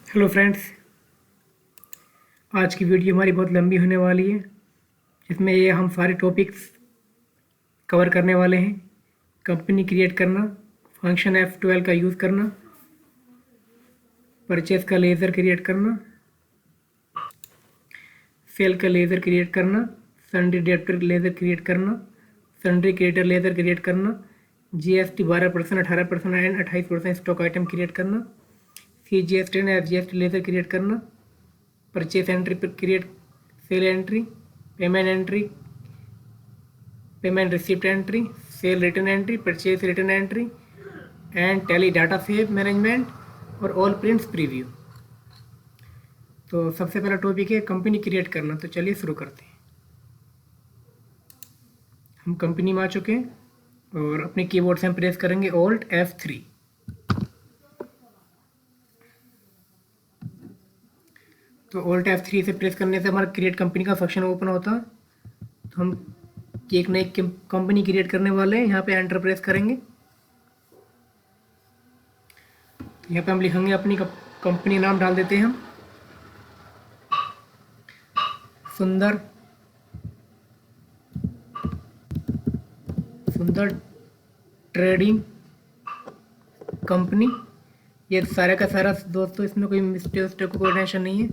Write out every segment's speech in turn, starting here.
Hello friends, आज की video हमारी बहुत लंबी होने वाली है। इसमें ये हम सारे टॉपिक्स कवर करने वाले हैं। कंपनी क्रिएट करना, फंक्शन F12 का यूज़ करना, परचेस का लेज़र क्रिएट करना, सेल का लेज़र क्रिएट करना, सन्ड्री डेप्टर लेज़र क्रिएट करना, सन्ड्री क्रिएटर लेज़र क्रिएट करना, GST 12%, 18% and 28% stock item create करना, CGST and FGST ledger create करना, परचेस एंट्री पर create, sale entry, payment entry, payment receipt entry, sale return entry, purchase return entry and Tally data save management और all prints preview. तो सबसे पहला topic है company create करना। तो चलिए शुरू करते हैं। हम कंपनी में आ चुके हैं और अपने कीबोर्ड से हम प्रेस करेंगे Alt F3। तो Alt F3 से प्रेस करने से हमारा क्रिएट कंपनी का फंक्शन ओपन होता है। तो हम एक नई कंपनी क्रिएट करने वाले हैं। यहाँ पे एंटर प्रेस करेंगे। यहाँ पे हम लिखेंगे अपनी कंपनी नाम डाल देते हैं हम सुंदर ट्रेडिंग कंपनी। ये सारा का सारा दोस्तों, इसमें कोई मिस्टेक कोई टेंशन नहीं है।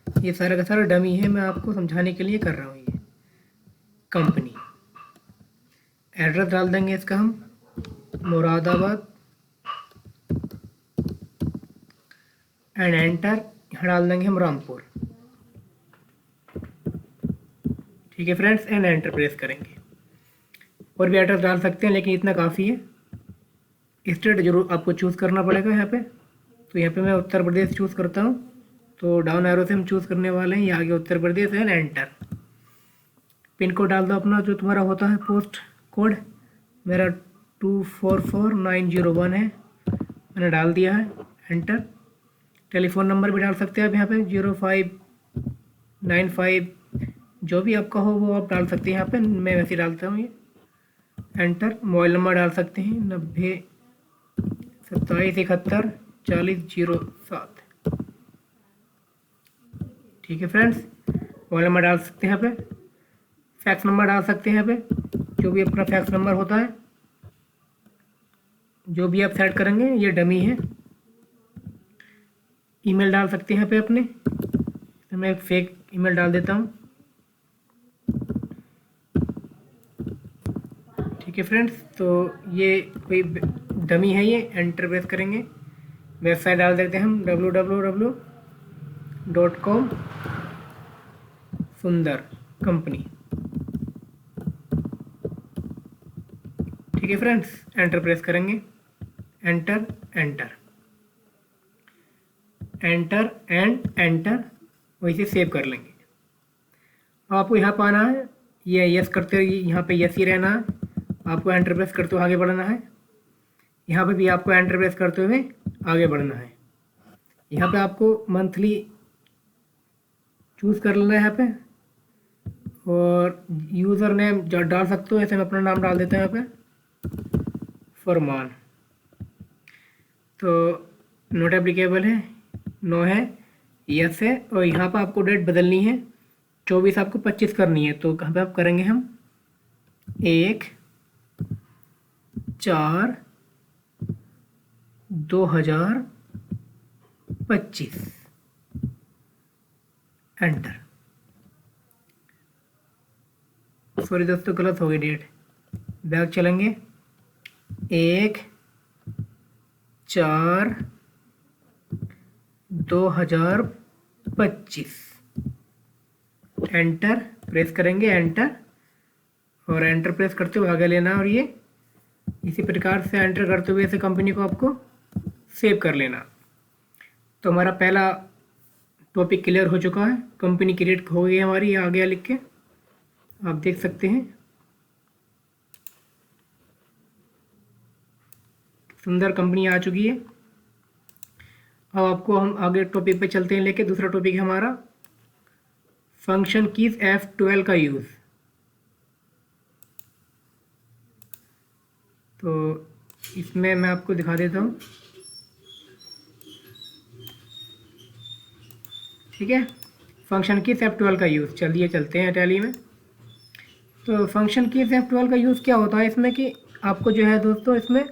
ये सारा का सारा डमी है, मैं आपको समझाने के लिए कर रहा हूँ। ये कंपनी एड्रेस डाल देंगे इसका हम मुरादाबाद एंड एंटर। यहाँ डाल देंगे हम रामपुर। ठीक है फ्रेंड्स, एंड एंटर प्रेस करेंगे। और भी एड्रेस डाल सकते हैं लेकिन इतना काफ़ी है। स्टेट जरूर आपको चूज़ करना पड़ेगा यहाँ पे। तो यहाँ पे मैं उत्तर प्रदेश चूज़ करता हूँ। तो डाउन एरो से हम चूज़ करने वाले हैं। ये आगे Uttar Pradesh and enter. Pin code डाल दो अपना, जो तुम्हारा होता है पोस्ट कोड। मेरा 244901 है, मैंने डाल दिया है, एंटर। टेलीफोन नंबर भी डाल सकते हैं आप यहाँ पे 0595, जो भी आपका हो वो आप डाल सकते हैं यहाँ पे। मैं वैसे डालता हूँ ये, एंटर। मोबाइल नंबर डाल सकते हैं 90 27 71 40 07। ठीक है फ्रेंड्स, मोबाइल नंबर डाल सकते हैं यहाँ पे। फैक्स नंबर डाल सकते हैं यहाँ पे, जो भी अपना फैक्स नंबर होता है, जो भी आप सेट करेंगे। ये डमी है। ईमेल डाल सकते हैं यहाँ पे अपने। तो मैं एक फेक ईमेल डाल देता हूँ। ठीक है फ्रेंड्स, तो ये कोई डमी है, ये एंटर प्रेस करेंगे। वेबसाइट डाल देते हैं हम www.com सुंदर कंपनी। ठीक है फ्रेंड्स, एंटर प्रेस करेंगे, enter enter enter and enter. वैसे सेव कर लेंगे। अब आपको यहाँ पर आना है, ये यस करते हुए यहाँ पे यस ही रहना है। आपको एंटर प्रेस करते हुए आगे बढ़ना है। यहाँ पे भी आपको एंटर प्रेस करते हुए आगे बढ़ना है। यहाँ पे आपको मंथली चूज़ कर लेना है यहाँ पे, और यूज़र नेम डाल सकते हो। ऐसे मैं अपना नाम डाल देता हूँ यहाँ पे, फरमान। तो नोट एप्लीकेबल है, नो है, यस है। और यहाँ पर आपको डेट बदलनी है, 24 आपको 25 करनी है। तो कहाँ पे आप करेंगे हम 1/4/2025, एंटर। सॉरी दोस्तों, गलत हो गई डेट। बैक चलेंगे, 1/4/2025, एंटर प्रेस करेंगे, एंटर। और एंटर प्रेस करते हुए आगे लेना। और ये इसी प्रकार से एंटर करते हुए ऐसे कंपनी को आपको सेव कर लेना। तो हमारा पहला टॉपिक क्लियर हो चुका है। कंपनी क्रिएट हो गई हमारी, ये आ गया लिख के, आप देख सकते हैं। सुंदर कंपनी आ चुकी है। अब आपको हम आगे टॉपिक पे चलते हैं लेके। दूसरा टॉपिक है हमारा फंक्शन कीज F12 का यूज़। तो इसमें मैं आपको दिखा देता हूँ। ठीक है। फंक्शन की F12 का यूज़, चलिए चलते हैं टैली में। तो फंक्शन की F12 का यूज़ क्या होता है इसमें कि आपको जो है दोस्तों, इसमें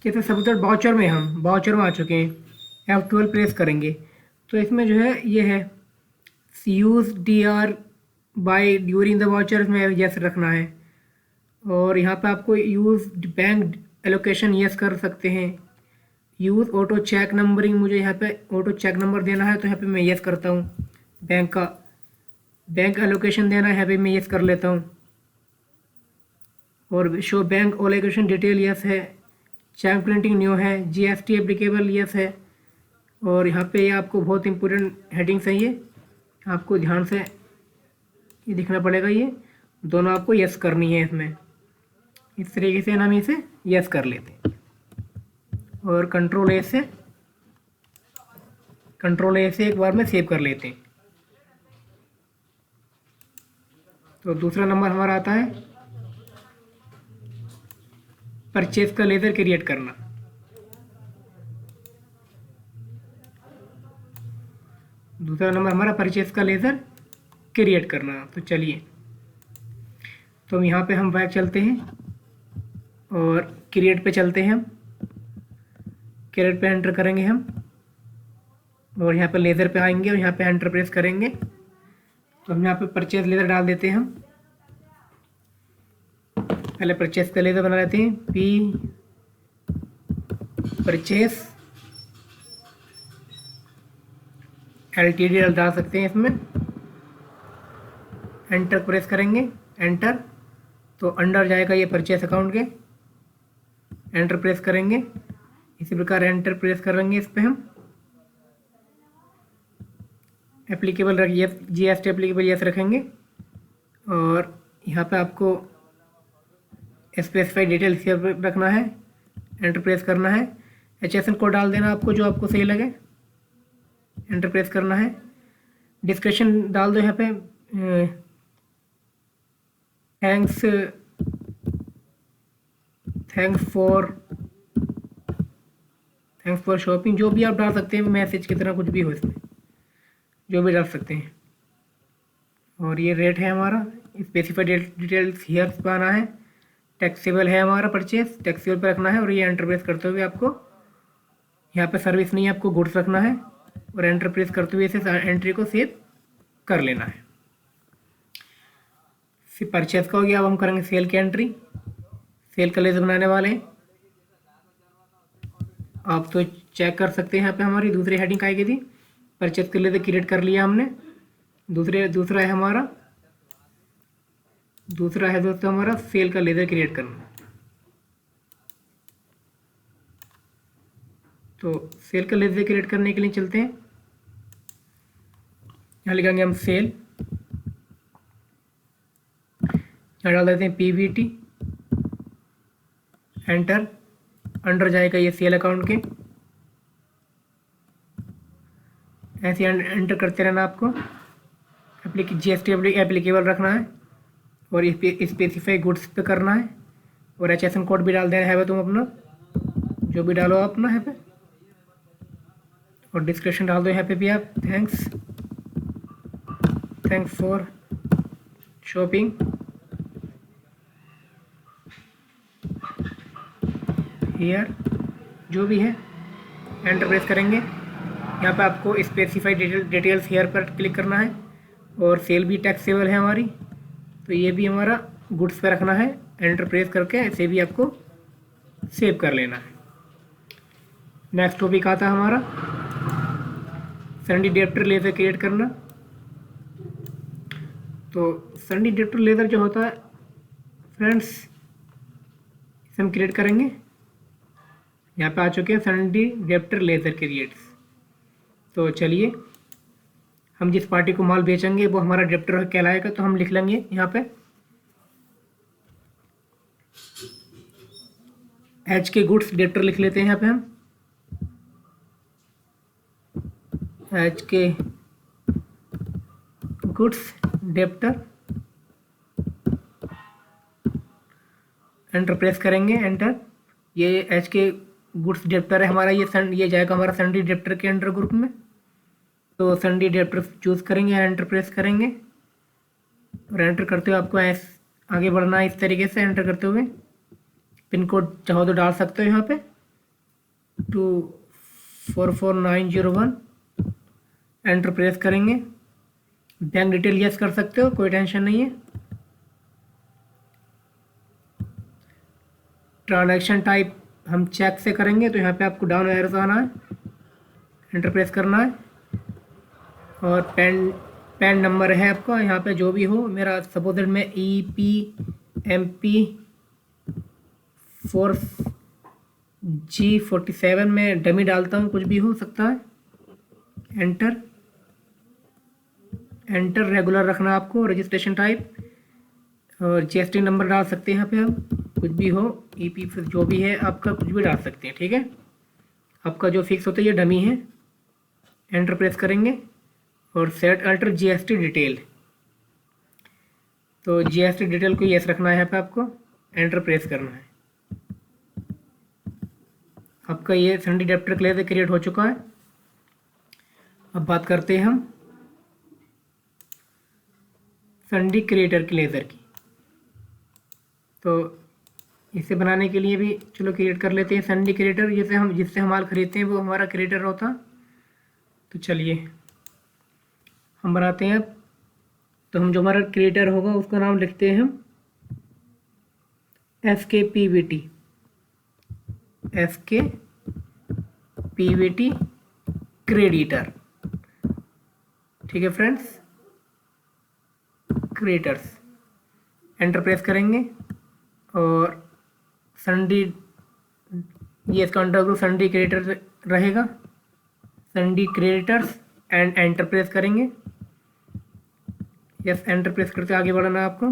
जैसे सपोज बाउचर में हम बाउचर में आ चुके हैं, F12 प्रेस करेंगे तो इसमें जो है ये है use DR by during the voucher में यस रखना है। और यहाँ पे आपको यूज़ बैंक एलोकेशन यस कर सकते हैं। यूज़ ऑटो चेक नंबरिंग, मुझे यहाँ पे ऑटो चेक नंबर देना है तो यहाँ पे मैं यस करता हूँ। बैंक का बैंक एलोकेशन देना है, यहाँ पे मैं यस कर लेता हूँ। और show bank allocation detail yes है। चेक प्रिंटिंग न्यू है। GST एप्लीकेबल यस है। और यहाँ पे ये आपको बहुत इंपॉर्टेंट हेडिंग्स है, ये आपको ध्यान से ये दिखना पड़ेगा। ये दोनों आपको यस करनी है इसमें। इस तरीके से हम इसे यस कर लेते हैं और कंट्रोल ए से एक बार में सेव कर लेते हैं। तो दूसरा नंबर हमारा आता है परचेज का लेज़र क्रिएट करना। दूसरा नंबर हमारा परचेज का लेज़र क्रिएट करना। तो चलिए, तो यहाँ पे हम बैक चलते हैं और क्रिएट पे चलते हैं। हम क्रिएट पे एंटर करेंगे हम, और यहाँ पे लेज़र पे आएंगे और यहाँ पे एंटर प्रेस करेंगे। तो हम यहाँ पे परचेज लेज़र डाल देते हैं। हम पहले परचेज का लेज़र बना लेते हैं। P परचेज LTD डाल सकते हैं इसमें। एंटर प्रेस करेंगे, एंटर, तो अंडर जाएगा ये परचेस अकाउंट के। एंटर प्रेस करेंगे, इसी प्रकार एंटर प्रेस करेंगे इस पर हम। एप्लीकेबल रख यस, GST एप्लीकेबल यस रखेंगे। और यहाँ पे आपको स्पेसिफाई डिटेल्स रखना है, एंटर प्रेस करना है। HSN कोड डाल देना आपको, जो आपको सही लगे। एंटर प्रेस करना है। डिस्क्रिप्शन डाल दो यहाँ पे, थैंक्स फॉर शॉपिंग, जो भी आप डाल सकते हैं, मैसेज की तरह कुछ भी हो इसमें, जो भी डाल सकते हैं। और ये रेट है हमारा, स्पेसिफाइड डिटेल्स हियर पे आना है। टैक्सेबल है हमारा परचेस, टैक्सेबल पे रखना है। और ये एंटर प्रेस करते हुए आपको यहाँ पे सर्विस नहीं है, आपको गुड्स रखना है। और एंटर प्रेस करते हुए इसे एंट्री को सेव कर लेना है। फिर परचेस का हो गया। अब हम करेंगे सेल की एंट्री। सेल का लेज़र बनाने वाले हैं। आप तो चेक कर सकते हैं, यहाँ पे हमारी दूसरी हेडिंग आएगी थी। परचेस का लेज़र क्रिएट कर लिया हमने। दूसरा है दोस्तों हमारा सेल का लेज़र क्रिएट करना। तो सेल का लेज़र क्रिएट करने के लिए चलते हैं। यहाँ लिखेंगे हम सेल, यहाँ डाल देते हैं PVT, एंटर। अंडर जाएगा ये सेल अकाउंट के। ऐसे एंटर करते रहना आपको। GST एप्लीकेबल रखना है और स्पेसिफाई गुड्स पे करना है। और HSN कोड भी डाल देना है तुम अपना, जो भी डालो अपना यहाँ पे। और डिस्क्रिप्शन डाल दो यहाँ पे भी आप, थैंक्स फॉर शॉपिंग हियर, जो भी है। एंटर प्रेस करेंगे। यहाँ पे आपको स्पेसिफाई डिटेल्स हियर पर क्लिक करना है। और सेल भी टैक्सेबल है हमारी, तो ये भी हमारा गुड्स पे रखना है। एंटर प्रेस करके ऐसे भी आपको सेव कर लेना है। नेक्स्ट टॉपिक आता है हमारा संडी डेप्टर लेज़र क्रिएट करना। तो संडी डेप्टर लेज़र जो होता है फ्रेंड्स, इसे हम क्रिएट करेंगे। यहाँ पे आ चुके हैं संडी डेप्टर लेज़र क्रिएट्स। तो चलिए, हम जिस पार्टी को माल बेचेंगे वो हमारा डेप्टर कहलाएगा। तो हम लिख लेंगे यहाँ पे एच के गुड्स डेप्टर लिख लेते हैं। यहाँ पे हम एच के गुड्स डेप्टर, एंटर प्रेस करेंगे, एंटर। ये एच के गुड्स डिटेक्टर है हमारा, ये जाएगा हमारा सन्डी डिटेक्टर के अंडर ग्रुप में। तो सन्डी डिटेक्टर चूज़ करेंगे, एंटर प्रेस करेंगे और एंटर करते हुए आपको आगे बढ़ना है इस तरीके से। एंटर करते हुए पिन कोड चाहो तो डाल सकते हो यहाँ पे 244901। एंटर प्रेस करेंगे। बैंक डिटेल यस कर सकते हो, कोई टेंशन नहीं है। ट्रांजैक्शन टाइप हम चेक से करेंगे, तो यहाँ पे आपको डाउन एरो आना है, एंटर प्रेस करना है। और पैन नंबर है आपका यहाँ पे जो भी हो, मेरा सपोज मैं EPMP4G47 में डमी डालता हूँ, कुछ भी हो सकता है। एंटर रेगुलर रखना आपको। रजिस्ट्रेशन टाइप और GST नंबर डाल सकते हैं यहाँ पे हम, कुछ भी हो, EP जो भी है आपका कुछ भी डाल सकते हैं, ठीक है। आपका जो फिक्स होता है ये डमी है। एंटर प्रेस करेंगे और सेट अल्टर GST डिटेल, तो GST डिटेल को यस रखना है यहाँ पे आपको। एंटर प्रेस करना है। आपका ये सन्डी डिटेक्टर क्लियर क्रिएट हो चुका है। अब बात करते हैं हम सन्डी क्रिएटर की लेज़र की। तो इसे बनाने के लिए भी चलो क्रिएट कर लेते हैं सन्डी क्रिएटर। जिससे हम माल खरीदते हैं वो हमारा क्रिएटर होता। तो चलिए हम बनाते हैं अब। तो हम जो हमारा क्रिएटर होगा उसका नाम लिखते हैं हम SKPVT क्रेडिटर, ठीक है फ्रेंड्स, क्रिएटर्स। एंटर प्रेस करेंगे और सन्डी, ये इसका अंडरग्रुप सन्डी क्रिएटर रहेगा, सन्डी क्रिएटर्स। एंड एंटर प्रेस करेंगे। यस, एंटर प्रेस करते आगे बढ़ना है आपको।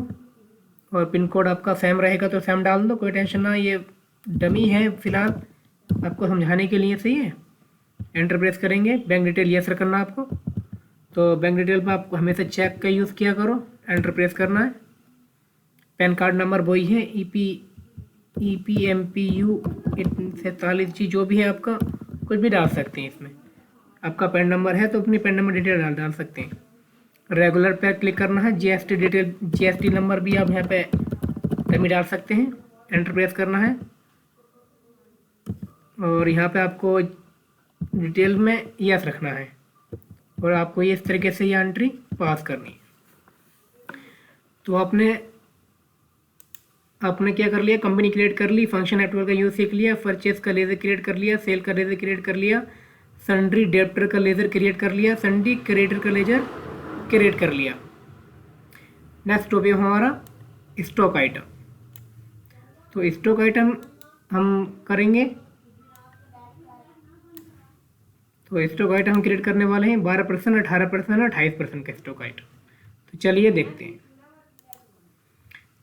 और पिन कोड आपका सेम रहेगा तो सेम डाल दो, कोई टेंशन ना, ये डमी है फिलहाल आपको समझाने के लिए, सही है। एंटर प्रेस करेंगे। बैंक डिटेल यस करना आपको। तो बैंक डिटेल में आप हमेशा चेक का यूज़ किया करो। एंटर प्रेस करना है। पैन कार्ड नंबर वही है EPMPU47G जो भी है आपका, कुछ भी डाल सकते हैं इसमें। आपका पैन नंबर है तो अपनी पैन नंबर डिटेल डाल सकते हैं। रेगुलर पे क्लिक करना है। GST डिटेल, GST नंबर भी आप यहाँ पे डमी डाल सकते हैं। एंटर प्रेस करना है और यहाँ पे आपको डिटेल में यस रखना है और आपको ये इस तरीके से ये एंट्री पास करनी है। तो आपने क्या कर लिया, कंपनी क्रिएट कर ली, फंक्शन नेटवर्क का यूज़ सीख लिया, परचेस का लेज़र क्रिएट कर लिया, सेल का लेज़र क्रिएट कर लिया, सन्डी डेप्टर का लेज़र क्रिएट कर लिया, सन्डी क्रिएटर का लेज़र क्रिएट कर लिया। नेक्स्ट टॉपिक हमारा स्टॉक आइटम। तो स्टॉक आइटम हम करेंगे। तो स्टॉक आइटम हम क्रिएट करने वाले हैं 12%, 18%, 28% का स्टॉक आइटम। तो चलिए देखते हैं।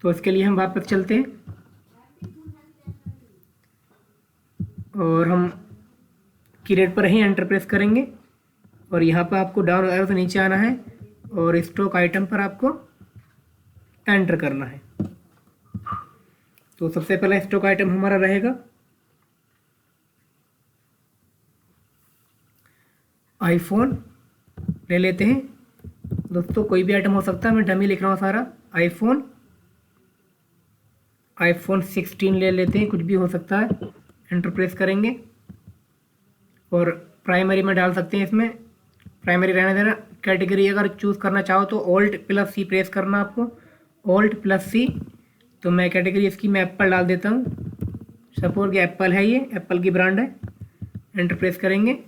तो इसके लिए हम वापस चलते हैं और हम क्रिएट पर ही एंटर प्रेस करेंगे और यहाँ पर आपको डाउन एरो से नीचे आना है और स्टॉक आइटम पर आपको एंटर करना है। तो सबसे पहला स्टॉक आइटम हमारा रहेगा आईफोन, ले लेते हैं दोस्तों, कोई भी आइटम हो सकता है, मैं डमी लिख रहा हूँ सारा। आईफोन 16 ले लेते हैं, कुछ भी हो सकता है। एंटर प्रेस करेंगे और प्राइमरी में डाल सकते हैं, इसमें प्राइमरी रहने देना। कैटेगरी अगर चूज़ करना चाहो तो Alt+C प्रेस करना आपको, Alt+C। तो मैं कैटेगरी इसकी मैं एप्पल डाल देता हूँ, सपोज कि एप्पल है, ये एप्पल की ब्रांड है। एंटर प्रेस करेंगे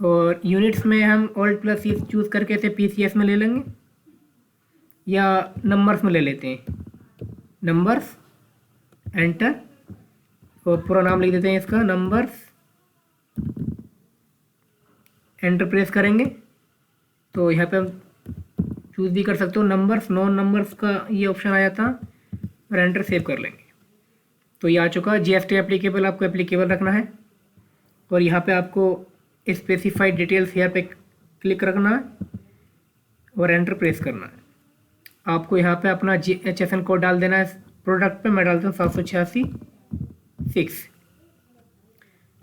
और यूनिट्स में हम Alt+C चूज़ करके इसे PCS में ले लेंगे या नंबर्स में ले लेते हैं, नंबर्स। एंटर और पूरा नाम लिख देते हैं इसका, नंबर्स। एंटर प्रेस करेंगे तो यहाँ पे हम चूज़ भी कर सकते हो नंबर्स, नॉन नंबर्स का ये ऑप्शन आ जाता और एंटर सेव कर लेंगे। तो ये आ चुका। GST एप्लीकेबल आपको एप्लीकेबल रखना है और यहाँ पे आपको स्पेसिफाइड डिटेल्स यहाँ पे क्लिक रखना है और एंटर प्रेस करना है। आपको यहाँ पे अपना HSN कोड डाल देना है प्रोडक्ट पे। मैं डालता हूँ 786 6।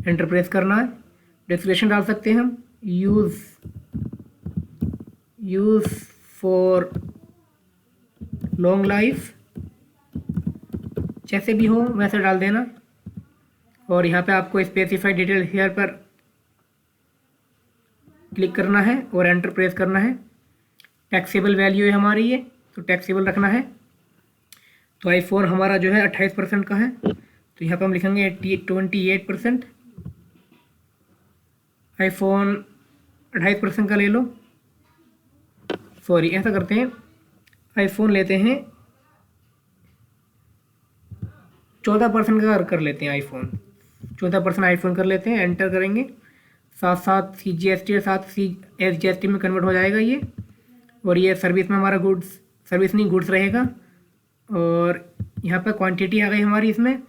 एंटर प्रेस करना है। डिस्क्रिप्शन डाल सकते हैं हम, यूज़ फॉर लॉन्ग लाइफ, जैसे भी हो वैसे डाल देना। और यहाँ पे आपको स्पेसिफाई डिटेल हेयर पर क्लिक करना है और एंटर प्रेस करना है। टैक्सेबल वैल्यू है हमारी ये, तो टैक्सेबल रखना है। तो आईफोन हमारा जो है 28% का है, तो यहाँ पर हम लिखेंगे 28%। आईफोन 28% का ले लो, सॉरी ऐसा करते हैं, आईफोन लेते हैं 14% का कर लेते हैं। आईफोन 14% आईफोन कर लेते हैं, एंटर करेंगे। साथ साथ CGST और साथ SGST में कन्वर्ट हो जाएगा ये। और ये सर्विस में हमारा गुड्स, सर्विस नहीं गुड्स रहेगा। और यहाँ पर क्वांटिटी आ गई हमारी इसमें।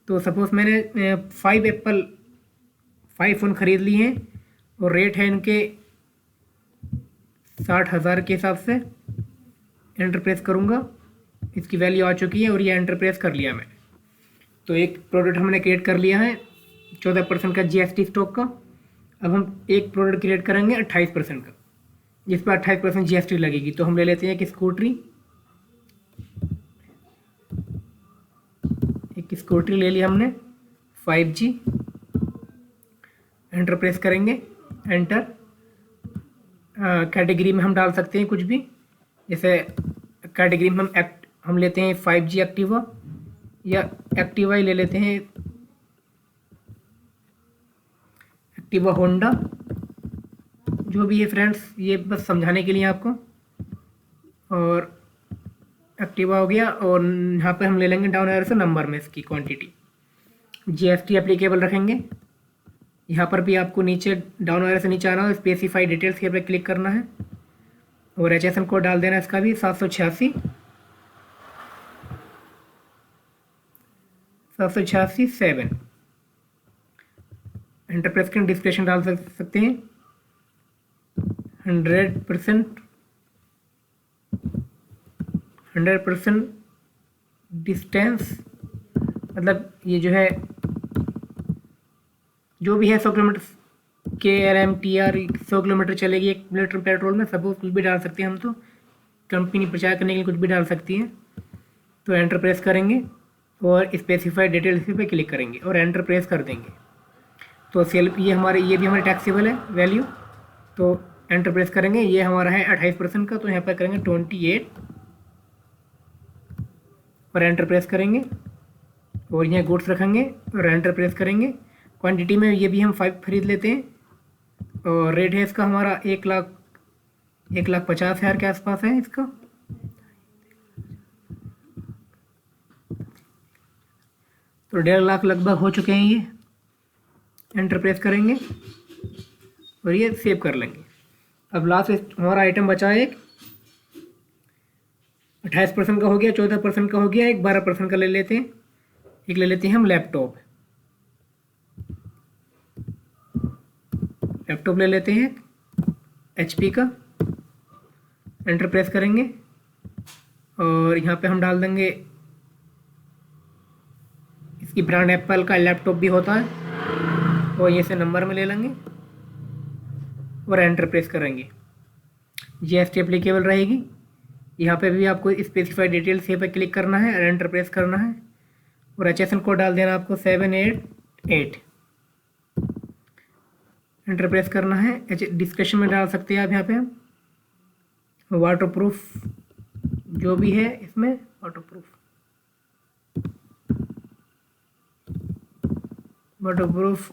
तो सपोज़ मैंने 5 फ़ोन ख़रीद लिए हैं और रेट है इनके 60,000 के हिसाब से। एंटर प्रेस करूँगा, इसकी वैल्यू आ चुकी है और ये एंटर प्रेस कर लिया मैंने। तो एक प्रोडक्ट हमने क्रिएट कर लिया है 14% का GST स्टॉक का। अब हम एक प्रोडक्ट क्रिएट करेंगे 28% का, जिस पर 28% GST लगेगी। तो हम ले लेते हैं एक स्कूटरी ले लिया हमने 5G। एंटर प्रेस करेंगे, एंटर। कैटेगरी में हम डाल सकते हैं कुछ भी, जैसे कैटेगरी में हम लेते हैं 5G एक्टिवा, या एक्टिवा ही ले लेते हैं, एक्टिवा होंडा, जो भी है फ्रेंड्स, ये बस समझाने के लिए आपको। और एक्टिवा हो गया। और यहाँ पे हम ले लेंगे डाउन एरो से नंबर में इसकी क्वांटिटी, GST एप्लीकेबल रखेंगे। यहाँ पर भी आपको नीचे डाउन एरो से नीचे आना हो, स्पेसिफाई डिटेल्स के पर क्लिक करना है और HSN कोड डाल देना है इसका भी 786 एंटर प्रेस करें। डिस्क्रिप्शन डाल सकते हैं 100% डिस्टेंस, मतलब ये जो है जो भी है 100 किलोमीटर KLMTR 100 किलोमीटर चलेगी 1 लीटर पेट्रोल में। सपोज कुछ भी डाल सकते हैं हम, तो कंपनी प्रचार करने के लिए कुछ भी डाल सकती है। तो एंटर प्रेस करेंगे और स्पेसिफाइड डिटेल्स पे क्लिक करेंगे और एंटर प्रेस कर देंगे। तो सेल ये भी हमारे टैक्सेबल है वैल्यू। तो एंटर प्रेस करेंगे, ये हमारा है 28% का, तो यहाँ पर करेंगे 28 और एंटर प्रेस करेंगे। और यहाँ गुड्स रखेंगे और एंटर प्रेस करेंगे। क्वांटिटी में ये भी हम 5 खरीद लेते हैं और रेट है इसका हमारा 1,50,000 के आसपास है इसका। तो 1.5 लाख लगभग हो चुके हैं ये। एंटर प्रेस करेंगे और ये सेव कर लेंगे। अब लास्ट हमारा आइटम बचा है एक 28% का हो गया, 14% का हो गया, एक 12% का ले लेते हैं। एक ले लेते हैं हम लैपटॉप ले लेते हैं HP का। एंटर प्रेस करेंगे और यहाँ पे हम डाल देंगे, इसकी ब्रांड एप्पल का लैपटॉप भी होता है, और ये से नंबर में ले लेंगे और एंटर प्रेस करेंगे। GST एप्लीकेबल रहेगी। यहाँ पे भी आपको स्पेसिफाइड डिटेल्स पे क्लिक करना है और एंटर प्रेस करना है और HSN कोड डाल देना आपको 788। एंटर प्रेस करना है। डिस्क्रिप्शन में डाल सकते हैं आप यहाँ पे वाटर प्रूफ जो भी है इसमें, water proof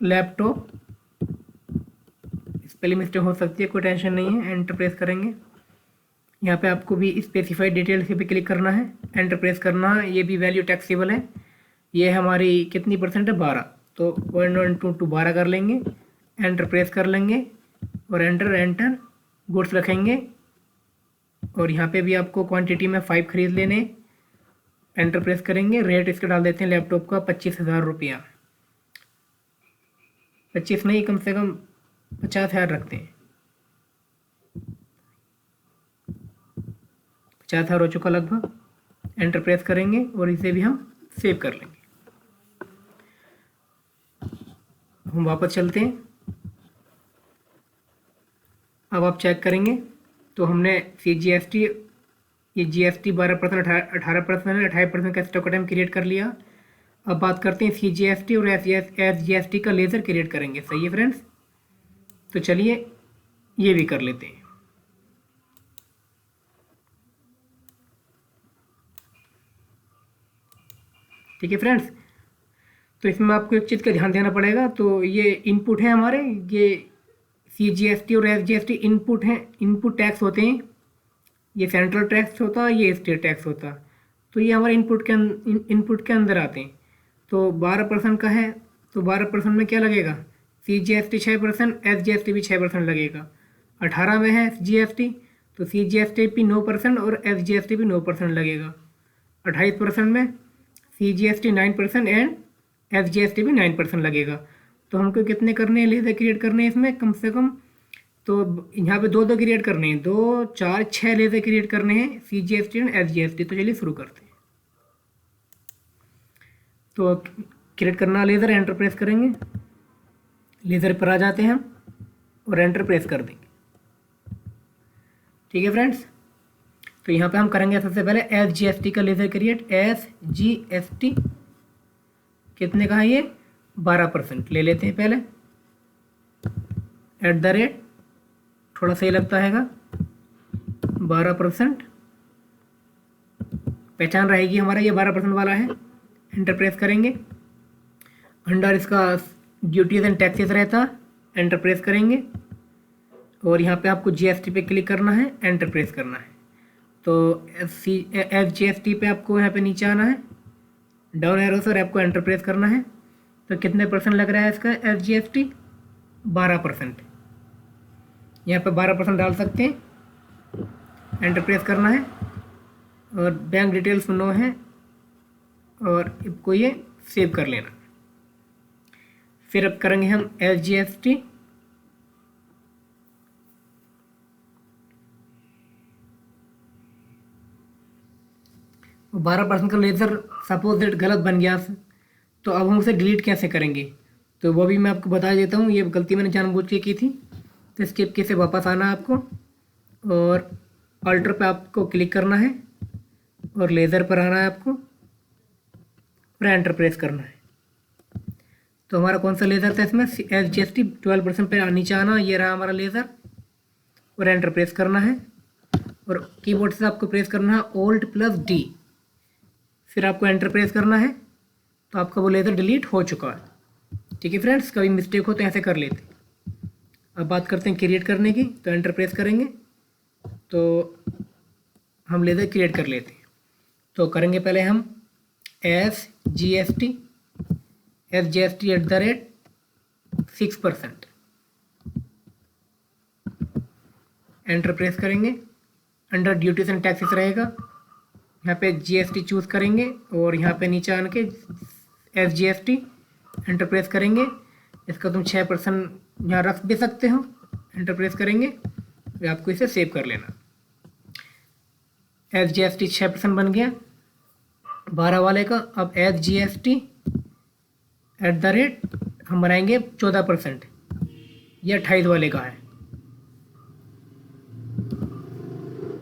laptop, spelling mistake हो सकती है, कोई टेंशन नहीं है। एंटर प्रेस करेंगे। यहाँ पे आपको भी स्पेसिफाइड डिटेल्स पे क्लिक करना है, एंटर प्रेस करना है। ये भी वैल्यू टैक्सेबल है। ये हमारी कितनी परसेंट है, 12, तो 0.12 12 कर लेंगे। एंटर प्रेस कर लेंगे और एंटर गुड्स रखेंगे। और यहाँ पे भी आपको क्वांटिटी में 5 खरीद लेने। एंटर प्रेस करेंगे। रेट इसका डाल देते हैं लैपटॉप का 25,000 रुपया, 25 नहीं, कम से कम 50,000 रखते हैं। 50,000 हो चुका लगभग। एंटर प्रेस करेंगे और इसे भी हम सेव कर लेंगे। हम वापस चलते हैं। अब आप चेक करेंगे तो हमने CGST, ये GST 12%, 18% है, 28% का स्टॉक आइटम क्रिएट कर लिया। अब बात करते हैं CGST और SGST का लेज़र क्रिएट करेंगे। सही है फ्रेंड्स, तो चलिए ये भी कर लेते हैं। ठीक है फ्रेंड्स, तो इसमें आपको एक चीज़ का ध्यान देना पड़ेगा। तो ये इनपुट है हमारे, ये CGST और SGST इनपुट हैं, इनपुट टैक्स होते हैं। ये सेंट्रल टैक्स होता है, ये स्टेट टैक्स होता। तो ये हमारे इनपुट के अंदर आते हैं। तो 12% का है, तो 12% में क्या लगेगा? CGST 6%, SGST भी 6% लगेगा। 18 में है GST, तो CGST भी 9% और SGST भी 9% लगेगा। 28% में CGST 9% एंड SGST भी 9% लगेगा। तो हमको कितने करने हैं, लेज़र क्रिएट करने हैं इसमें कम से कम। तो यहाँ पे दो क्रिएट करने हैं, 2, 4, 6 लेज़र क्रिएट करने हैं CGST एंड SGST। तो चलिए शुरू करते हैं। तो क्रिएट करना लेज़र, एंटर प्रेस करेंगे, लेज़र पर आ जाते हैं हम और एंटर प्रेस कर देंगे। ठीक है फ्रेंड्स, तो यहाँ पे हम करेंगे सबसे पहले SGST का लेज़र क्रिएट। SGST कितने का है ये? 12% ले लेते हैं पहले। @ थोड़ा सही लगता हैगा, 12% पहचान रहेगी हमारा, ये 12% वाला है। एंटर प्रेस करेंगे। अंडर इसका ड्यूटीज एंड टैक्सेस रहता, एंटर प्रेस करेंगे और यहाँ पे आपको GST पे क्लिक करना है, एंटर प्रेस करना है। तो SGST पे आपको यहाँ पे नीचे आना है, डाउन एरो से आपको एंटर प्रेस करना है। तो कितने % लग रहा है इसका SGST? 12%। यहाँ पे 12% डाल सकते हैं, एंटर प्रेस करना है और बैंक डिटेल्स नो है और इसको ये सेव कर लेना। फिर अब करेंगे हम SGST, वो 12% का लेज़र सपोज दैट गलत बन गया, तो अब हम उसे डिलीट कैसे करेंगे? तो वो भी मैं आपको बता देता हूँ। ये गलती मैंने जानबूझ के की थी। तो स्किप के से वापस आना है आपको और अल्टर पे आपको क्लिक करना है और लेज़र पर आना है आपको और एंटर प्रेस करना है। तो हमारा कौन सा लेज़र था इसमें? SGST 12% पे नीचे आना, ये रहा हमारा लेज़र और एंटर प्रेस करना है और कीबोर्ड से आपको प्रेस करना है Alt+D, फिर आपको एंटर प्रेस करना है। तो आपका वो लेज़र डिलीट हो चुका है। ठीक है फ्रेंड्स, कभी मिस्टेक हो तो ऐसे कर लेते। अब बात करते हैं क्रिएट करने की। तो एंटर प्रेस करेंगे तो हम लेज़र क्रिएट कर लेते हैं। तो करेंगे पहले हम SGST @6%, एंटर प्रेस करेंगे। अंडर ड्यूटीज एंड टैक्सेस रहेगा, यहाँ पे GST चूज़ करेंगे और यहाँ पे नीचे आने के SGST एंटर प्रेस करेंगे। इसका तुम 6% यहाँ रख भी सकते हो, एंटर प्रेस करेंगे तो आपको इसे सेव कर लेना। SGST 6% बन गया 12 वाले का। अब SGST हम बनाएंगे 14%, ये 28 वाले का है।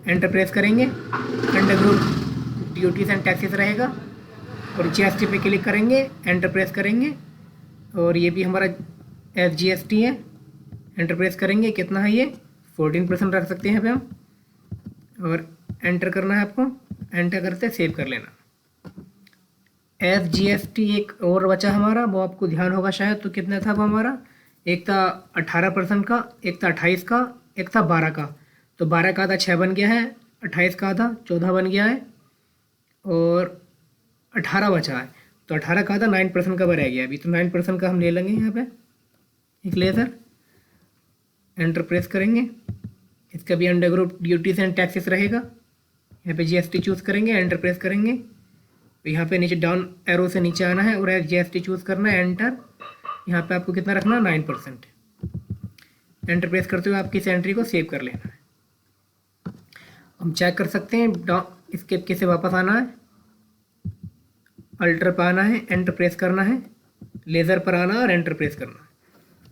एंटर प्रेस करेंगे, under group duties and taxes रहेगा और GST पे क्लिक करेंगे, एंटर प्रेस करेंगे और ये भी हमारा SGST है। एंटर प्रेस करेंगे, कितना है ये? 14% रख सकते हैं यहाँ पे हम और एंटर करना है आपको। एंटर करते सेव कर लेना। SGST एक और बचा हमारा, वो आपको ध्यान होगा शायद। तो कितना था वो हमारा? एक था 18% का, एक था 28 का, एक था 12 का। तो 12 का आधा 6 बन गया है, 28 का आधा 14 बन गया है और 18 बचा है। तो 18 का आधा 9% का रह गया अभी। तो 9% का हम ले लेंगे यहाँ पे एक लेज़र, एंटर प्रेस करेंगे। इसका भी under group duties and taxes रहेगा, यहाँ पे GST चूज़ करेंगे, एंटर प्रेस करेंगे। तो यहाँ पे नीचे डाउन एरो से नीचे आना है और GST चूज़ करना है, एंटर। यहाँ पे आपको कितना रखना है? 9%। एंटर प्रेस करते हुए आपकी इस एंट्री को सेव कर लेना है। हम चेक कर सकते हैं, स्किप के से वापस आना है, अल्टर पर आना है, एंटर प्रेस करना है, लेज़र पर आना और एंटर प्रेस करना है।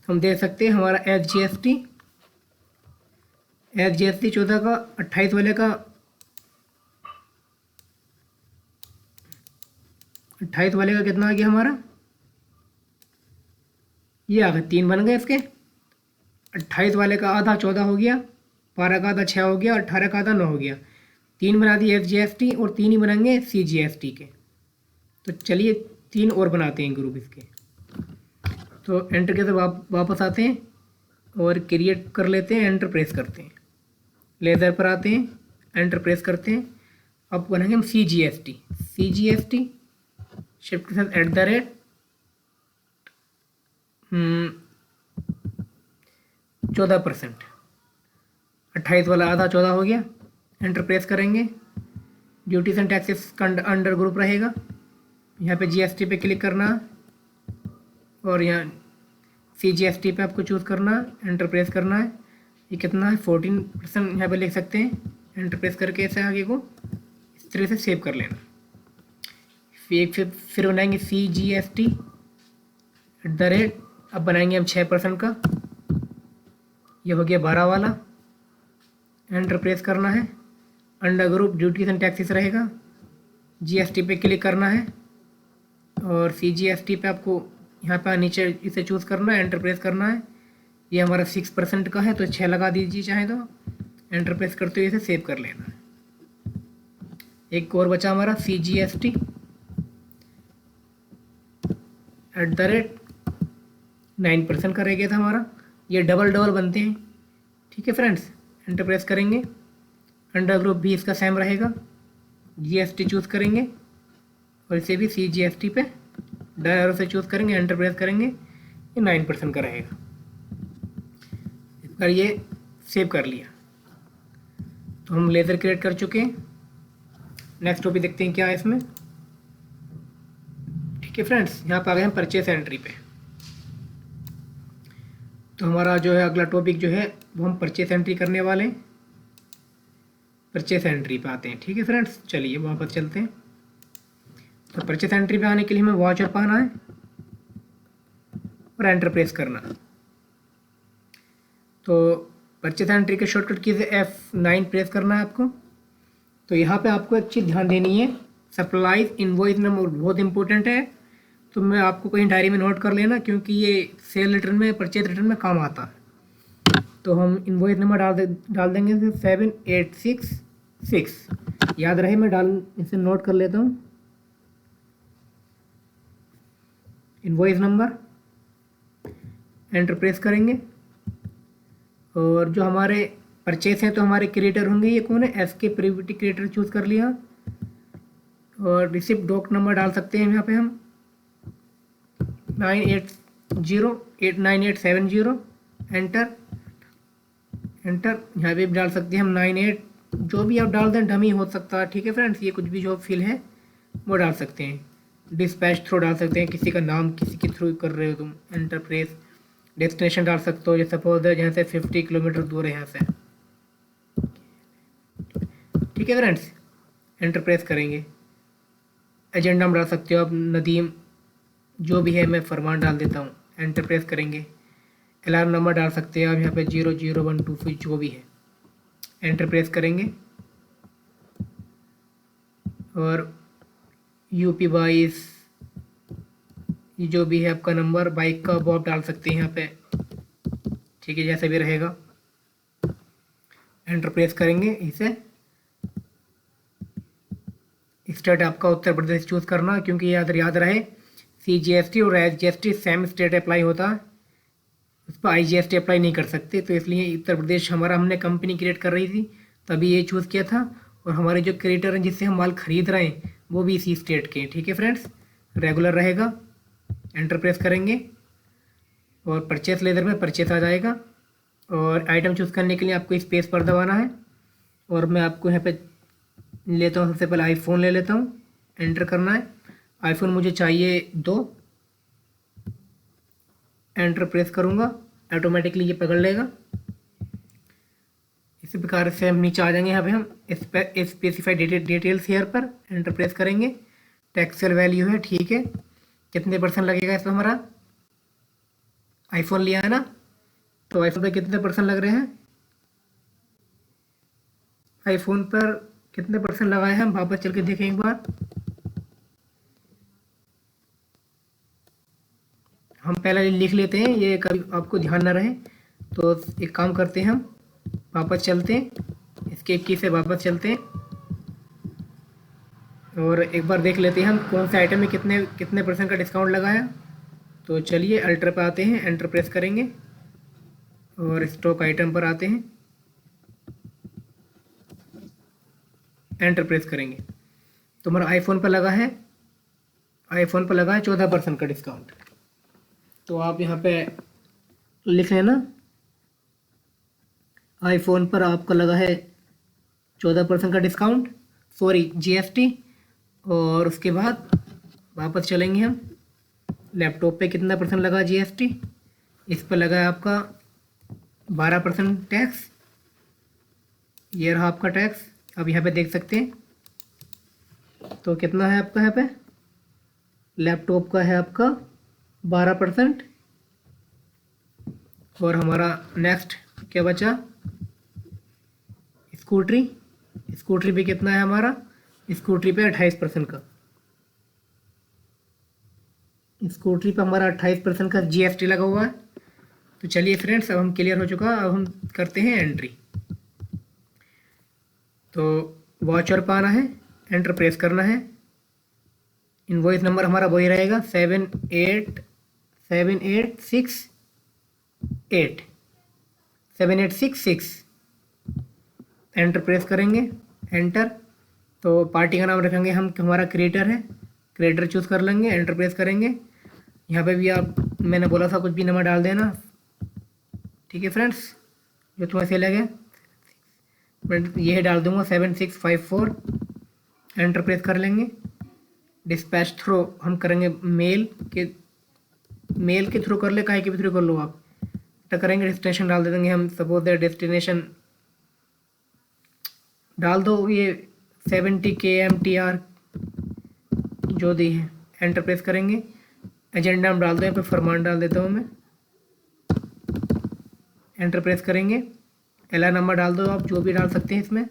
हम देख सकते हैं हमारा SGST 14 का 28 वाले का 28 वाले का कितना आ गया हमारा, ये आ गए 3 बन गए इसके। 28 वाले का आधा 14 हो गया, 12 का आधा 6 हो गया, 18 का आधा 9 हो गया। 3 बना दिए SGST और 3 ही बनेंगे CGST के। तो चलिए 3 और बनाते हैं ग्रुप इसके। तो एंटर के साथ वापस आते हैं और क्रिएट कर लेते हैं, एंटर प्रेस करते हैं, लेज़र पर आते हैं, एंटर प्रेस करते हैं। अब बनाएंगे हम CGST शिफ्ट के साथ @ 14%। 28 वाला आधा 14 हो गया, एंटर प्रेस करेंगे। ड्यूटीज एंड टैक्सेस का अंडर ग्रुप रहेगा, यहाँ पे GST पे क्लिक करना और यहाँ CGST पे आपको चूज़ करना, एंटर प्रेस करना है। ये कितना है 14% यहाँ पे लिख सकते हैं, एंटर प्रेस करके ऐसे आगे को इस तरह से सेव कर लेना। फिर बनाएंगे CGST @ अब बनाएंगे हम 6% का, ये हो गया 12 वाला, एंटर प्रेस करना है। Under group duties and taxes रहेगा, GST पे क्लिक करना है और CGST पे आपको यहाँ पर नीचे इसे चूज़ करना है, एंटर प्रेस करना है। ये हमारा 6% का है तो 6 लगा दीजिए चाहे तो, एंटर प्रेस करते हुए इसे सेव कर लेना है। एक और बचा हमारा CGST @ 9% का रह गया था हमारा। ये डबल बनते हैं, ठीक है फ्रेंड्स। एंटर प्रेस करेंगे, अंडर ग्रुप भी इसका सेम रहेगा, GST चूज़ करेंगे और इसे भी CGST पे डायरो से चूज़ करेंगे, एंटर प्रेस करेंगे, ये 9% का रहेगा। इस पर ये सेव कर लिया तो हम लेज़र क्रिएट कर चुके हैं। नेक्स्ट टॉपिक देखते हैं क्या है इसमें, ठीक है फ्रेंड्स। यहाँ पर आ गए हम परचेस एंट्री पे। तो हमारा जो है अगला टॉपिक जो है वो हम परचेस एंट्री करने वाले हैं। परचेस एंट्री पे आते हैं, ठीक है फ्रेंड्स। चलिए वापस चलते हैं। तो परचेस एंट्री पे आने के लिए हमें वाचर पाना है और एंटर प्रेस करना। तो परचेस एंट्री के शॉर्टकट की से F9 प्रेस करना है आपको। तो यहाँ पे आपको एक चीज़ ध्यान देनी है, सप्लाईज इनवॉइस नंबर बहुत इंपॉर्टेंट है। तो मैं आपको कहीं डायरी में नोट कर लेना, क्योंकि ये सेल रिटर्न में, परचेज रिटर्न में काम आता है। तो हम इनवॉइस नंबर डाल देंगे 7866। याद रहे, मैं इसे नोट कर लेता हूँ। इनवॉइस नंबर, एंटर प्रेस करेंगे और जो हमारे परचेस हैं तो हमारे क्रिएटर होंगे, ये कौन है, SK प्रिविटी क्रिएटर चूज़ कर लिया। और रिसिप्ट डॉक नंबर डाल सकते हैं यहाँ पे हम 9808980, एंटर। यहाँ पे भी डाल सकते हैं हम 98, जो भी आप डाल दें, डमी हो सकता है, ठीक है फ्रेंड्स। ये कुछ भी जो फिल है वो डाल सकते हैं। डिस्पैच थ्रू डाल सकते हैं, किसी का नाम किसी के थ्रू कर रहे हो तुम, एंटर प्रेस। डेस्टिनेशन डाल सकते हो, जैसे सपोज है जहाँ से 50 किलोमीटर दूर है यहाँ से, ठीक है फ्रेंड्स। एंटर प्रेस करेंगे। एजेंडा में डाल सकते हो आप नदीम, जो भी है, मैं फरमान डाल देता हूँ, एंटर प्रेस करेंगे। अलार्म नंबर डाल सकते हैं आप यहाँ पे 00125, जो भी है, एंटर प्रेस करेंगे। और UP 22, ये जो भी है आपका नंबर, बाइक का वो आप डाल सकते हैं यहाँ पे, ठीक है, जैसे भी रहेगा। एंटर प्रेस करेंगे। इसे स्टेट आपका उत्तर प्रदेश चूज़ करना, क्योंकि याद रहे CGST और SGST सेम स्टेट अप्लाई होता है, उस पर IGST अप्लाई नहीं कर सकते। तो इसलिए उत्तर प्रदेश हमारा, हमने कंपनी क्रिएट कर रही थी तभी ये चूज़ किया था, और हमारे जो क्रिएटर हैं जिससे हम माल खरीद रहे हैं वो भी इसी स्टेट के हैं, ठीक है फ्रेंड्स। रेगुलर रहेगा, एंटर प्रेस करेंगे और परचेस लेज़र में परचेस आ जाएगा। और आइटम चूज़ करने के लिए आपको स्पेस पर दबाना है। और मैं आपको यहाँ पे लेता हूँ, सबसे पहले आईफोन ले लेता हूँ, एंटर करना है। आईफोन मुझे चाहिए 2, एंटर प्रेस करूँगा, ऑटोमेटिकली ये पकड़ लेगा। इसी प्रकार से हम नीचे आ जाएंगे, यहाँ पे हम स्पेसिफाइड डिटेल्स हेयर पर एंटर प्रेस करेंगे। टैक्सेल वैल्यू है, ठीक है, कितने % लगेगा इसमें हमारा, आईफोन लिया है ना, तो आईफोन पे कितने परसेंट लग रहे हैं, आईफोन पर कितने परसेंट लगाए हैं हम वापस चल के देखें एक बार। हम पहले लिख लेते हैं, ये कभी आपको ध्यान ना रहे, तो एक काम करते हैं, हम वापस चलते हैं, इसके की से वापस चलते हैं और एक बार देख लेते हैं हम कौन से आइटम में कितने कितने परसेंट का डिस्काउंट लगाया। तो चलिए अल्टर पे आते हैं, एंटर प्रेस करेंगे और स्टॉक आइटम पर आते हैं, एंटर प्रेस करेंगे तो हमारा आईफोन पर लगा है, आईफोन पर लगा है 14% का डिस्काउंट। तो आप यहाँ पे लिख लेना, आईफोन पर आपका लगा है 14% का डिस्काउंट, सॉरी जीएसटी। और उसके बाद वापस चलेंगे हम, लैपटॉप पे कितना परसेंट लगा जीएसटी, इस पर लगा है आपका 12% टैक्स, ये रहा आपका टैक्स। अब यहाँ पे देख सकते हैं तो कितना है आपका, यहाँ पे लैपटॉप का है आपका 12%। और हमारा नेक्स्ट क्या बचा, स्कूटरी, स्कूटरी पे कितना है हमारा, स्कूटरी पे 28% का, स्कूटरी पे हमारा 28% का जीएसटी लगा हुआ है। तो चलिए फ्रेंड्स, अब हम क्लियर हो चुका, अब हम करते हैं एंट्री। तो वाचर पर आना है, एंटर प्रेस करना है, इनवॉइस नंबर हमारा वही रहेगा 786868 एंटर प्रेस करेंगे, एंटर। तो पार्टी का नाम रखेंगे हम, हमारा क्रिएटर है, क्रिएटर चूज़ कर लेंगे, एंटर प्रेस करेंगे। यहाँ पे भी आप, मैंने बोला था कुछ भी नंबर डाल देना, ठीक है फ्रेंड्स, जो तुम्हें सही लगे। ये डाल दूंगा 7654, एंटर प्रेस कर लेंगे। डिस्पैच थ्रू हम करेंगे मेल के थ्रू कर ले, काहे के भी थ्रू कर लो आप, तो करेंगे डेस्टिनेशन डाल दे देंगे हम, सपोज दैट डेस्टिनेशन डाल दो ये 70 kmtr जो दी है, एंटर प्रेस करेंगे। एजेंडा हम डाल दो, यहाँ पे फरमान डाल देता हूँ मैं, एंटर प्रेस करेंगे। एलआर नंबर डाल दो, आप जो भी डाल सकते हैं, इसमें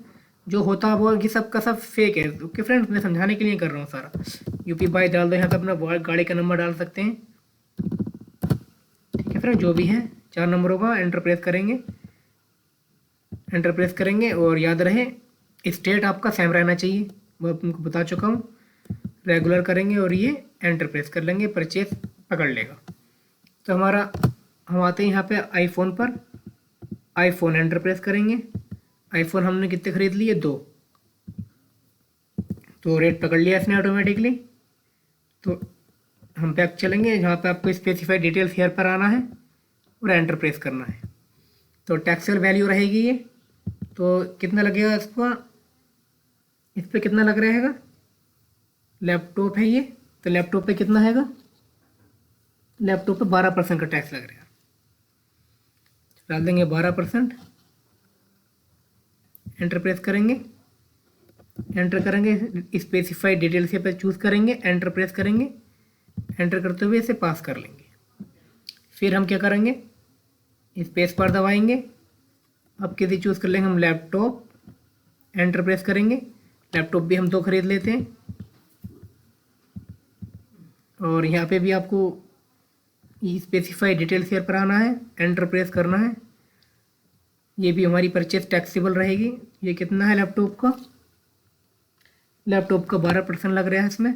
जो होता है वो, ये सब का सब फेक है, ओके फ्रेंड्स, मैं समझाने के लिए कर रहा हूँ सारा। यूपी बाई डाल दो, यहाँ पे अपना गाड़ी का नंबर डाल सकते हैं, ठीक है फ्रेंड, जो भी है 4 नंबरों का, एंटर प्रेस करेंगे, एंटर प्रेस करेंगे। और याद रहे स्टेट आपका सेम रहना चाहिए, वो आपको बता चुका हूँ। रेगुलर करेंगे और ये एंटर प्रेस कर लेंगे, परचेस पकड़ लेगा। तो हमारा, हम आते हैं यहाँ पे आईफोन पर, आईफोन एंटर प्रेस करेंगे। आईफोन हमने कितने खरीद लिए, 2, तो रेट पकड़ लिया इसने ऑटोमेटिकली। तो हम बैक चलेंगे, जहाँ पे आपको स्पेसिफाइड डिटेल्स हेयर पर आना है और एंटर प्रेस करना है। तो टैक्सेबल वैल्यू रहेगी ये, तो कितना लगेगा इसको, इस पर कितना लग रहेगा, लैपटॉप है ये, तो लैपटॉप पे कितना हैगा, लैपटॉप पे 12% का टैक्स लग रहेगा, डाल देंगे 12%, एंटर प्रेस करेंगे, एंटर करेंगे, स्पेसिफाइड डिटेल्स पे चूज़ करेंगे, एंटर प्रेस करेंगे, एंटर करते हुए इसे पास कर लेंगे। फिर हम क्या करेंगे, स्पेस पर दबाएंगे, अब किसी चूज़ कर लेंगे हम लैपटॉप, एंटर प्रेस करेंगे। लैपटॉप भी हम 2 खरीद लेते हैं, और यहाँ पे भी आपको स्पेसिफाइड डिटेल्स हेयर पर आना है, एंटर प्रेस करना है। ये भी हमारी परचेज टैक्सेबल रहेगी। ये कितना है लैपटॉप का, लैपटॉप का 12% लग रहा है इसमें,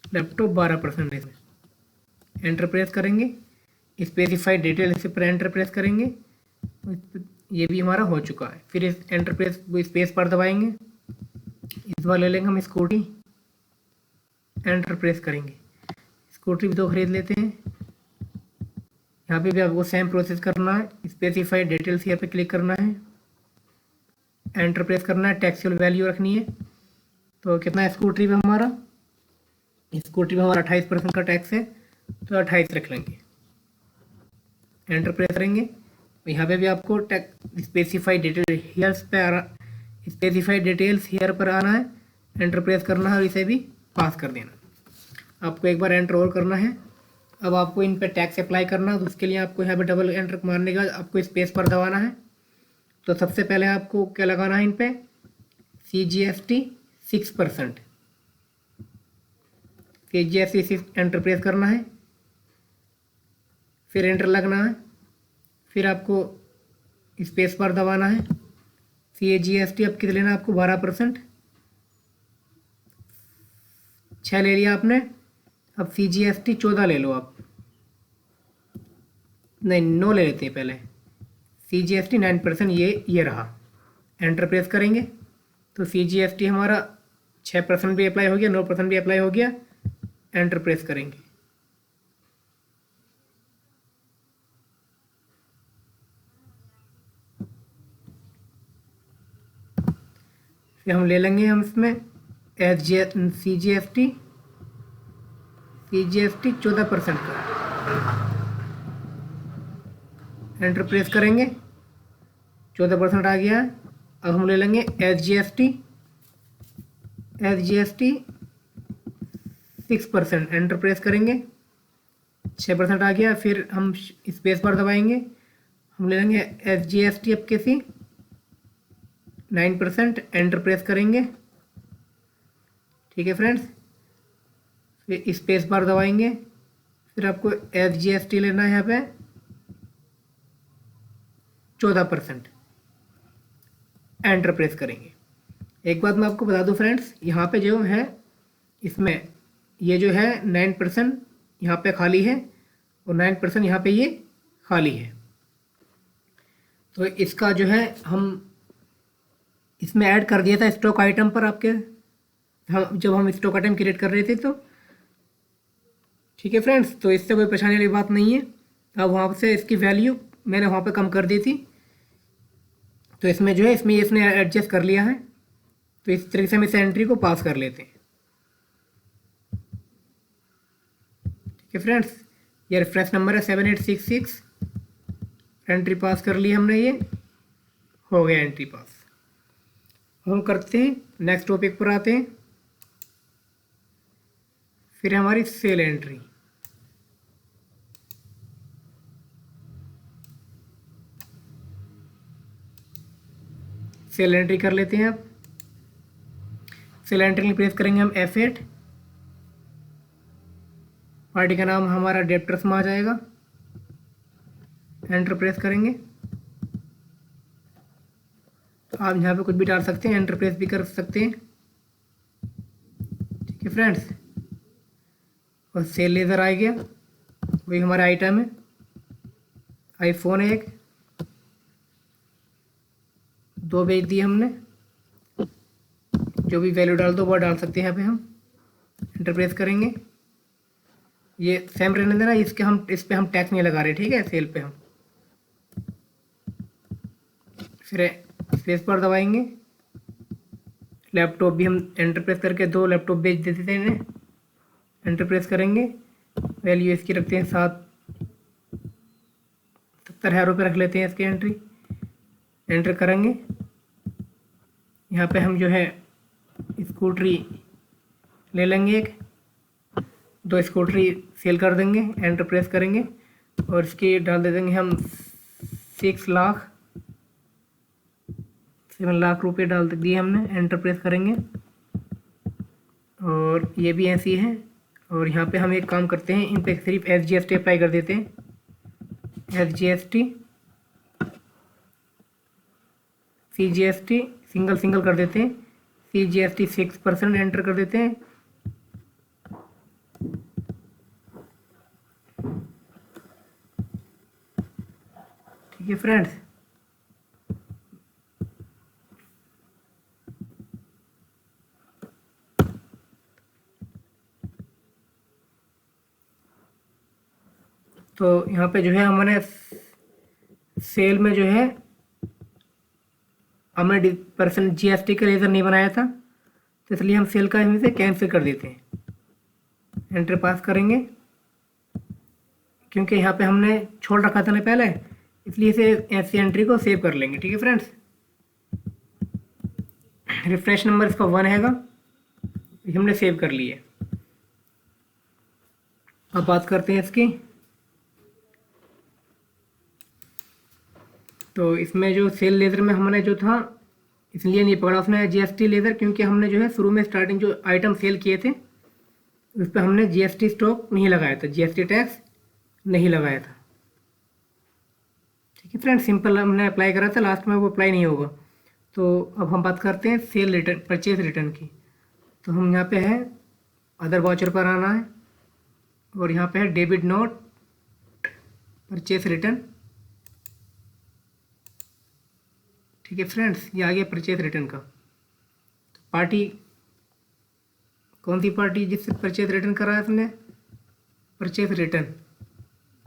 लैपटॉप 12% है इसमें, एंटर प्रेस करेंगे। स्पेसिफाइड डिटेल्स पर एंटर प्रेस करेंगे, ये भी हमारा हो चुका है। फिर इस एंटर प्रेस स्पेस पर दबाएंगे, इस बार ले लेंगे हम स्कूटी, एंटर प्रेस करेंगे। स्कूटी भी 2 खरीद लेते हैं, यहाँ पे भी आपको सेम प्रोसेस करना है, स्पेसिफाइड डिटेल्स यहाँ पे क्लिक करना है, एंटर प्रेस करना है, टैक्सेबल वैल्यू रखनी है। तो कितना है स्कूटी पे हमारा, स्कूटी पे हमारा 28% का टैक्स है, तो 28 रख लेंगे, एंटर प्रेस करेंगे। यहाँ पे भी आपको स्पेसिफाइड डिटेल हियर्स पे स्पेसिफाइड डिटेल्स हियर पर आना है, एंटर प्रेस करना है और इसे भी पास कर देना। आपको एक बार एंटर और करना है। अब आपको इन पे टैक्स अप्लाई करना है, तो उसके लिए आपको यहाँ पे डबल एंटर मारने के बाद आपको स्पेस पर दबाना है। तो सबसे पहले आपको क्या लगाना है इन पे, CGST 6%, CGST 6 एंटर प्रेस करना है, फिर एंटर लगना है, फिर आपको स्पेस बार दबाना है। CGST अब कितना लेना है आपको, 12%, 6 ले लिया आपने। अब CGST 14 ले लो आप, नहीं 9 ले लेते हैं पहले। CGST 9%, ये रहा। एंटर प्रेस करेंगे तो CGST हमारा 6% भी अप्लाई हो गया, 9% भी अप्लाई हो गया। एंटर प्रेस करेंगे, फिर हम ले लेंगे हम इसमें CGST 14% का। एंटर प्रेस करेंगे, 14% आ गया। अब हम ले लेंगे SGST 6%, एंटर प्रेस करेंगे, 6% आ गया। फिर हम स्पेस बार दबाएंगे, हम ले लेंगे SGST अब कैसी 9%, एंटर प्रेस करेंगे। ठीक है फ्रेंड्स, फिर स्पेस बार दबाएंगे, फिर आपको SGST लेना है यहाँ पे 14%, एंटर प्रेस करेंगे। एक बात मैं आपको बता दूं फ्रेंड्स, यहाँ पे जो है इसमें ये जो है 9% यहाँ पे खाली है और 9% यहाँ पे ये खाली है। तो इसका जो है हम इसमें ऐड कर दिया था स्टॉक आइटम पर आपके, जब हम स्टॉक आइटम क्रिएट कर रहे थे तो। ठीक है फ्रेंड्स, तो इससे कोई परेशानी वाली बात नहीं है। अब वहाँ से इसकी वैल्यू मैंने वहाँ पे कम कर दी थी, तो इसमें जो है इसमें इसने एडजस्ट कर लिया है। तो इस तरीके से हम इस एंट्री को पास कर लेते हैं। ठीक है फ्रेंड्स, ये रेफरेंस नंबर है 7866, एंट्री पास कर ली हमने, ये हो गया एंट्री पास। हम करते हैं नेक्स्ट टॉपिक पर आते हैं, फिर हमारी सेल एंट्री। सेल एंट्री कर लेते हैं। अब सेल एंट्री प्रेस करेंगे हम F8, पार्टी का नाम हमारा डेप्टर्स में आ जाएगा। एंटर प्रेस करेंगे, तो आप यहाँ पे कुछ भी डाल सकते हैं, एंटर प्रेस भी कर सकते हैं। ठीक है फ्रेंड्स, और सेल लेज़र आ गया, वही हमारा आइटम है। आईफोन है एक, 2 बेच दिए हमने। जो भी वैल्यू डाल दो वो डाल सकते हैं यहाँ पे हम। एंटर प्रेस करेंगे, ये सेम रहने देना, इस पे हम टैक्स नहीं लगा रहे। ठीक है, सेल पे हम फिर स्पेस पर दबाएंगे। लैपटॉप भी हम एंटर प्रेस करके 2 लैपटॉप बेच देते थे इन्हें। एंटर प्रेस करेंगे, वैल्यू इसकी रखते हैं 70,000 रुपये रख लेते हैं इसकी एंट्री। एंटर करेंगे, यहाँ पे हम जो है स्कूटरी ले लेंगे, 2 स्कूटरी सेल कर देंगे। एंटर प्रेस करेंगे और इसकी डाल दे देंगे हम 7 लाख रुपये डाल दिए हमने। एंटर प्रेस करेंगे और ये भी ऐसी है। और यहाँ पे हम एक काम करते हैं, इन पे सिर्फ SGST अप्लाई कर देते हैं। SGST CGST सिंगल कर देते हैं। CGST 6% एंटर कर देते हैं। ठीक है फ्रेंड्स, तो यहाँ पे जो है हमने सेल में जो है हमने % GST का लेज़र नहीं बनाया था, तो इसलिए हम सेल का इनमें से कैंसिल कर देते हैं। एंटर पास करेंगे, क्योंकि यहाँ पे हमने छोड़ रखा था ना पहले, इसलिए इसे ऐसी एंट्री को सेव कर लेंगे। ठीक है फ्रेंड्स, रिफ्रेश नंबर इसका 1 हैगा, हमने सेव कर लिए। अब बात करते हैं इसकी। तो इसमें जो सेल लेज़र में हमने जो था, इसलिए नहीं पकड़ा उसने जीएसटी लेज़र, क्योंकि हमने जो है शुरू में स्टार्टिंग जो आइटम सेल किए थे उस पर हमने जीएसटी स्टॉक नहीं लगाया था, जीएसटी टैक्स नहीं लगाया था। ठीक है फ्रेंड, सिंपल हमने अप्लाई करा था, लास्ट में वो अप्लाई नहीं होगा। तो अब हम बात करते हैं सेल रिटर्न, परचेज रिटर्न की। तो हम यहाँ पे है अदर वाउचर पर आना है और यहाँ पे है डेबिट नोट परचेज रिटर्न। ठीक है फ्रेंड्स, ये आ गया परचेज रिटर्न का। तो पार्टी कौन सी पार्टी जिससे परचेज रिटर्न करा है आपने? परचेज रिटर्न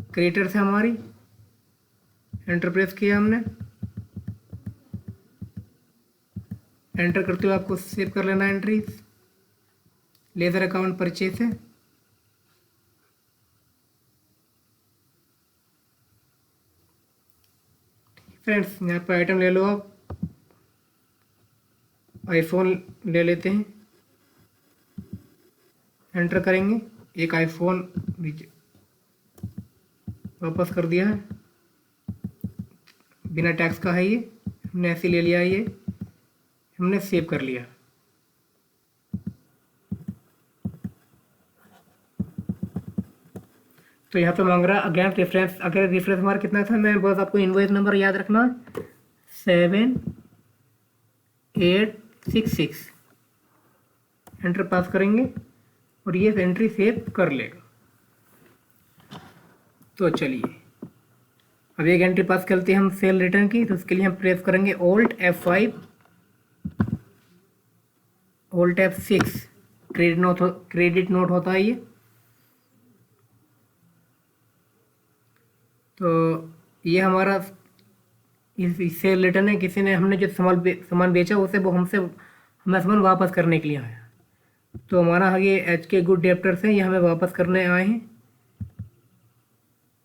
क्रिएटर से हमारी एंटर प्रेस किया हमने, एंटर करते हुए आपको सेव कर लेना एंट्री। लेज़र अकाउंट परचेज है, फ्रेंड्स यहाँ पर आइटम ले लो आप, आईफोन ले लेते हैं, एंटर करेंगे, एक आईफोन वापस कर दिया है, बिना टैक्स का है ये, हमने ऐसे ले लिया, ये हमने सेव कर लिया। तो यहाँ पे मांग रहा अगेन रेफरेंस, अगर रेफरेंस हमारा कितना था, मैं बस आपको इनवॉइस नंबर याद रखना 7866, एंटर पास करेंगे और ये एंट्री सेव कर लेगा। तो चलिए अब एक एंट्री पास करते हैं हम सेल रिटर्न की। तो उसके लिए हम प्रेस करेंगे Alt F5, Alt F6, credit note होता है ये। तो ये हमारा इस सेल रिटर्न है, किसी ने हमने जो सामान बेचा उसे वो हमें सामान वापस करने के लिए आया। तो हमारा ये HK गुड डेप्टर्स है, ये हमें वापस करने आए हैं।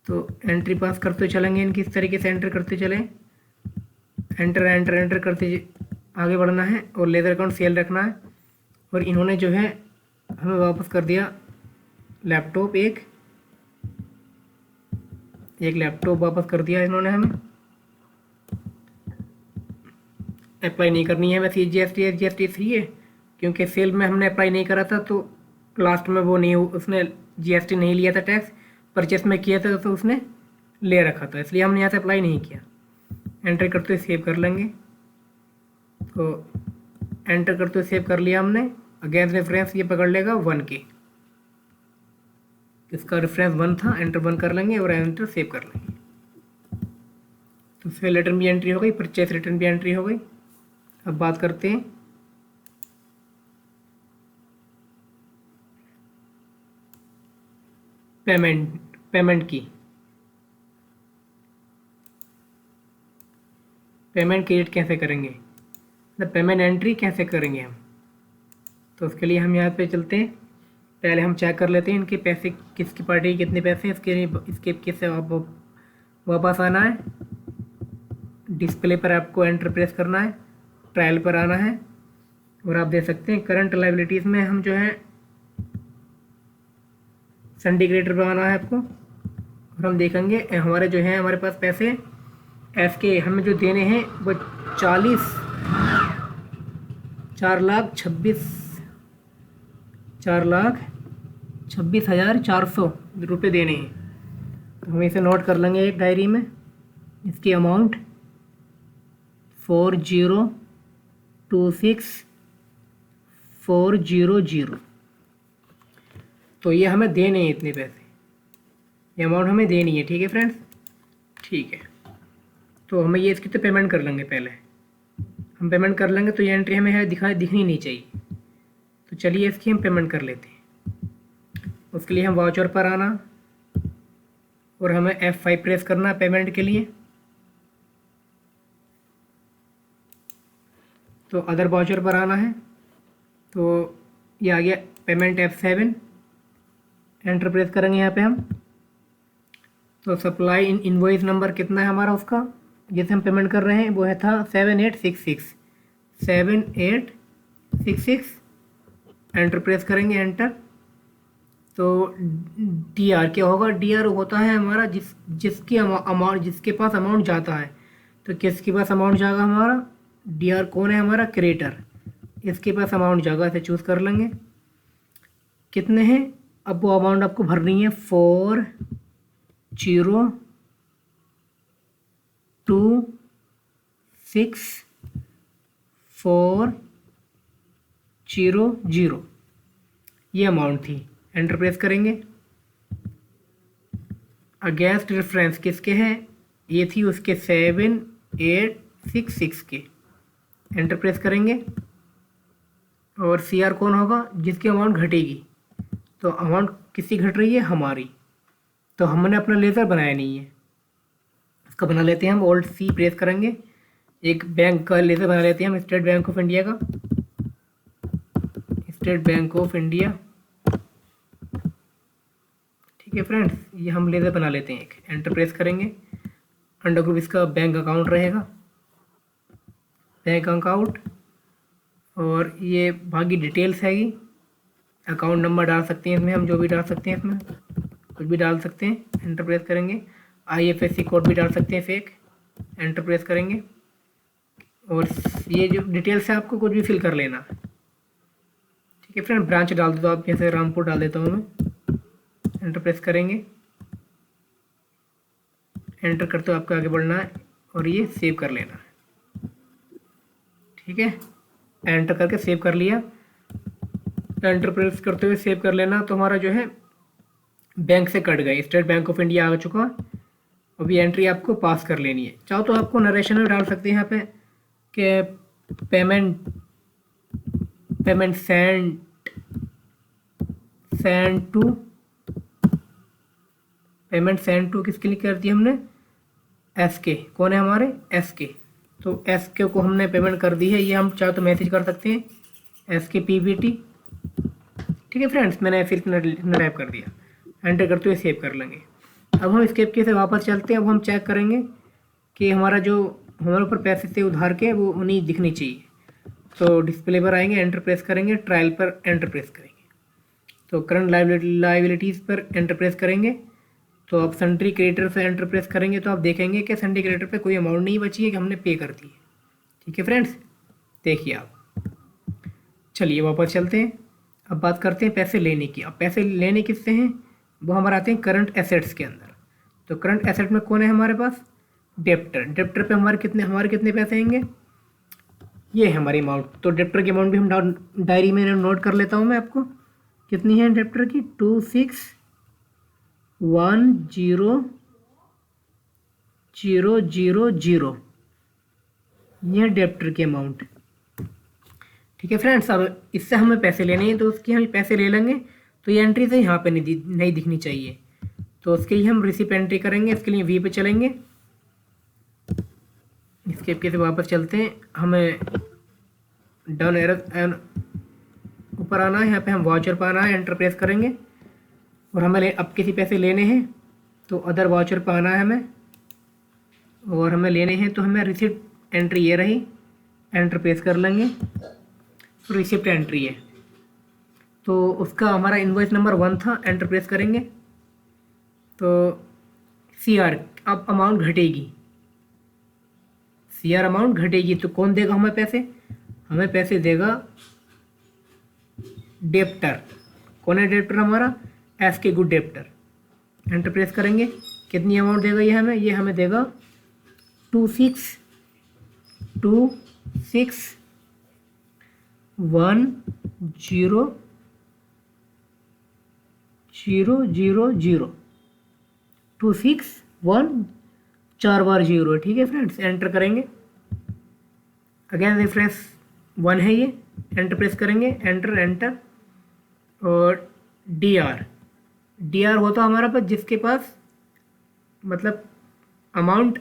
तो एंट्री पास करते चलेंगे, इनकी इस तरीके से एंटर करते चलें, एंटर एंटर एंटर करते आगे बढ़ना है और लेज़र अकाउंट सेल रखना है। और इन्होंने जो है हमें वापस कर दिया लैपटॉप, एक लैपटॉप वापस कर दिया इन्होंने हमें। अप्लाई नहीं करनी है वैसे जीएसटी फ्री है, क्योंकि सेल में हमने अप्लाई नहीं करा था, तो लास्ट में वो नहीं, उसने जीएसटी नहीं लिया था टैक्स, परचेस में किया था तो उसने ले रखा था, इसलिए हमने यहाँ से अप्लाई नहीं किया। एंटर करते हुए सेव कर लेंगे। तो एंटर करते हुए सेव कर लिया हमने। अगेंस्ट रेफरेंस ये पकड़ लेगा 1 के, इसका रेफरेंस 1 था, एंटर 1 कर लेंगे और एंटर सेव कर लेंगे। तो सेल रिटर्न भी एंट्री हो गई, परचेस रिटर्न भी एंट्री हो गई। अब बात करते हैं पेमेंट की। पेमेंट क्रिएट कैसे करेंगे, मतलब पेमेंट एंट्री कैसे करेंगे हम? तो उसके लिए हम यहाँ पे चलते हैं, पहले हम चेक कर लेते हैं इनके पैसे, किसकी पार्टी कितने पैसे हैं, इसके किससे वापस आना है। डिस्प्ले पर आपको एंटर प्रेस करना है, ट्रायल पर आना है और आप देख सकते हैं करंट लाइबिलिटीज़ में हम जो है संडे क्रिएटर पर आना है आपको, और हम देखेंगे हमारे जो है हमारे पास पैसे एफके हमें जो देने हैं वो 4,26,400 रुपये देने हैं। तो हम इसे नोट कर लेंगे एक डायरी में, इसकी अमाउंट 4,026,400। तो ये हमें देने हैं इतने पैसे, ये अमाउंट हमें देनी है। ठीक है फ्रेंड्स, ठीक है। तो हमें ये इसकी तो पेमेंट कर लेंगे, पहले हम पेमेंट कर लेंगे, तो ये एंट्री हमें है दिखनी नहीं चाहिए। तो चलिए इसकी हम पेमेंट कर लेते हैं। उसके लिए हम वाउचर पर आना और हमें F5 प्रेस करना है पेमेंट के लिए। तो अदर वाउचर पर आना है, तो ये आ गया पेमेंट F7, एंटर प्रेस करेंगे यहाँ पे हम। तो सप्लाई इनवॉइस नंबर कितना है हमारा, उसका जिसे हम पेमेंट कर रहे हैं वो है था 7866, एंटर प्रेस करेंगे, एंटर। तो डी आर क्या होगा, डी आर होता है हमारा जिसकी अमाउंट, जिसके पास अमाउंट जाता है। तो किसके पास अमाउंट जाएगा हमारा, डी आर कौन है हमारा, क्रिएटर, इसके पास अमाउंट जाएगा, इसे चूज़ कर लेंगे। कितने हैं, अब वो अमाउंट आपको भरनी है 4026400, ये अमाउंट थी। एंटर प्रेस करेंगे। अगेंस्ट रेफरेंस किसके हैं, ये थी उसके 7866 के। एंटर प्रेस करेंगे। और सी आर कौन होगा, जिसकी अमाउंट घटेगी। तो अमाउंट किसकी घट रही है, हमारी। तो हमने अपना लेज़र बनाया नहीं है, इसका बना लेते हैं हम। ऑल्ट सी प्रेस करेंगे, एक बैंक का लेज़र बना लेते हैं हम, स्टेट बैंक ऑफ इंडिया का, स्टेट बैंक ऑफ इंडिया। ठीक है फ्रेंड्स, ये हम लेज़र बना लेते हैं एक। एंटर प्रेस करेंगे। अंडर ग्रुप इसका बैंक अकाउंट रहेगा, बैंक अकाउंट। और ये बाकी डिटेल्स हैगी, अकाउंट नंबर डाल सकते हैं इसमें हम, जो भी डाल सकते हैं इसमें, कुछ भी डाल सकते हैं। एंटर प्रेस करेंगे। IFSC कोड भी डाल सकते हैं फेक। एंटर प्रेस करेंगे। और ये जो डिटेल्स है आपको कुछ भी फिल कर लेना। ठीक है फ्रेंड, ब्रांच डाल दो आप, जैसे रामपुर डाल देता हूँ मैं। एंटर प्रेस करेंगे। एंटर करते हो आपको आगे बढ़ना है और ये सेव कर लेना है। ठीक है, एंटर करके सेव कर लिया। एंटर प्रेस करते हुए सेव कर लेना। तो हमारा जो है बैंक से कट गए, स्टेट बैंक ऑफ इंडिया आ चुका। अभी एंट्री आपको पास कर लेनी है। चाहो तो आपको नरेशन में डाल सकते हैं यहाँ पे कि पेमेंट सेंड टू किसके लिए कर दी हमने, SK, कौन है हमारे, SK। तो SK को हमने पेमेंट कर दी है, ये हम चाहो तो मैसेज कर सकते हैं SK PBT। ठीक है फ्रेंड्स, मैंने फिर टाइप कर दिया। एंटर करते हुए सेव कर लेंगे। अब हम स्केप के से वापस चलते हैं। अब हम चेक करेंगे कि हमारा जो हमारे ऊपर पैसे थे उधार के, वो उन्हीं दिखनी चाहिए। तो डिस्प्ले पर आएंगे, एंटर प्रेस करेंगे, ट्रायल पर एंटर प्रेस करेंगे। तो करंट लाइबिलिटीज़ पर एंटर प्रेस करेंगे। तो आप सन्ड्री क्रेडिटर से एंटर प्रेस करेंगे तो आप देखेंगे कि सन्ड्री क्रेडिटर पे कोई अमाउंट नहीं बची है कि हमने पे कर दी है। ठीक है फ्रेंड्स, देखिए आप। चलिए वापस चलते हैं। अब बात करते हैं पैसे लेने की। अब पैसे लेने किससे हैं, वो हमारे आते हैं करंट एसेट्स के अंदर। तो करंट एसेट में कौन है हमारे पास, डेप्टर पे हमारे कितने पैसे आएंगे, ये है हमारी अमाउंट। तो डेप्टर की अमाउंट भी हम डायरी में नोट कर लेता हूँ मैं आपको। कितनी है डेप्टर की, 261000, ये डेप्टर की अमाउंट। ठीक है फ्रेंड्स, अब इससे हमें पैसे लेने हैं तो उसके हम पैसे ले लेंगे। तो ये एंट्री से यहाँ पे नहीं दिखनी चाहिए। तो उसके लिए हम रिसिप्ट एंट्री करेंगे। इसके लिए V पे चलेंगे। इसके से वापस चलते हैं। हमें डाउन एरर ऊपर आना है, यहाँ पे हम वाउचर पर आना है, एंटर प्रेस करेंगे। और हमें अब किसी पैसे लेने हैं तो अदर वाउचर पर आना है हमें, और हमें लेने हैं तो हमें रिसिप्ट एंट्री ये रही, एंटर प्रेस कर लेंगे। तो रिसिप्ट एंट्री है, तो उसका हमारा इनवॉइस नंबर 1 था, एंटर प्रेस करेंगे। तो CR अब अमाउंट घटेगी, CR अमाउंट घटेगी। तो कौन देगा हमें पैसे, हमें पैसे देगा डेप्टर। कौन है डेप्टर हमारा, SK good debtor. Enter press करेंगे। कितनी अमाउंट देगा ये हमें देगा 261000। 2610 4 बार 0। ठीक है फ्रेंड्स, एंटर करेंगे। अगेन रेफरेंस 1 है ये, एंटर प्रेस करेंगे, एंटर। और DR होता हमारा पास जिसके पास मतलब अमाउंट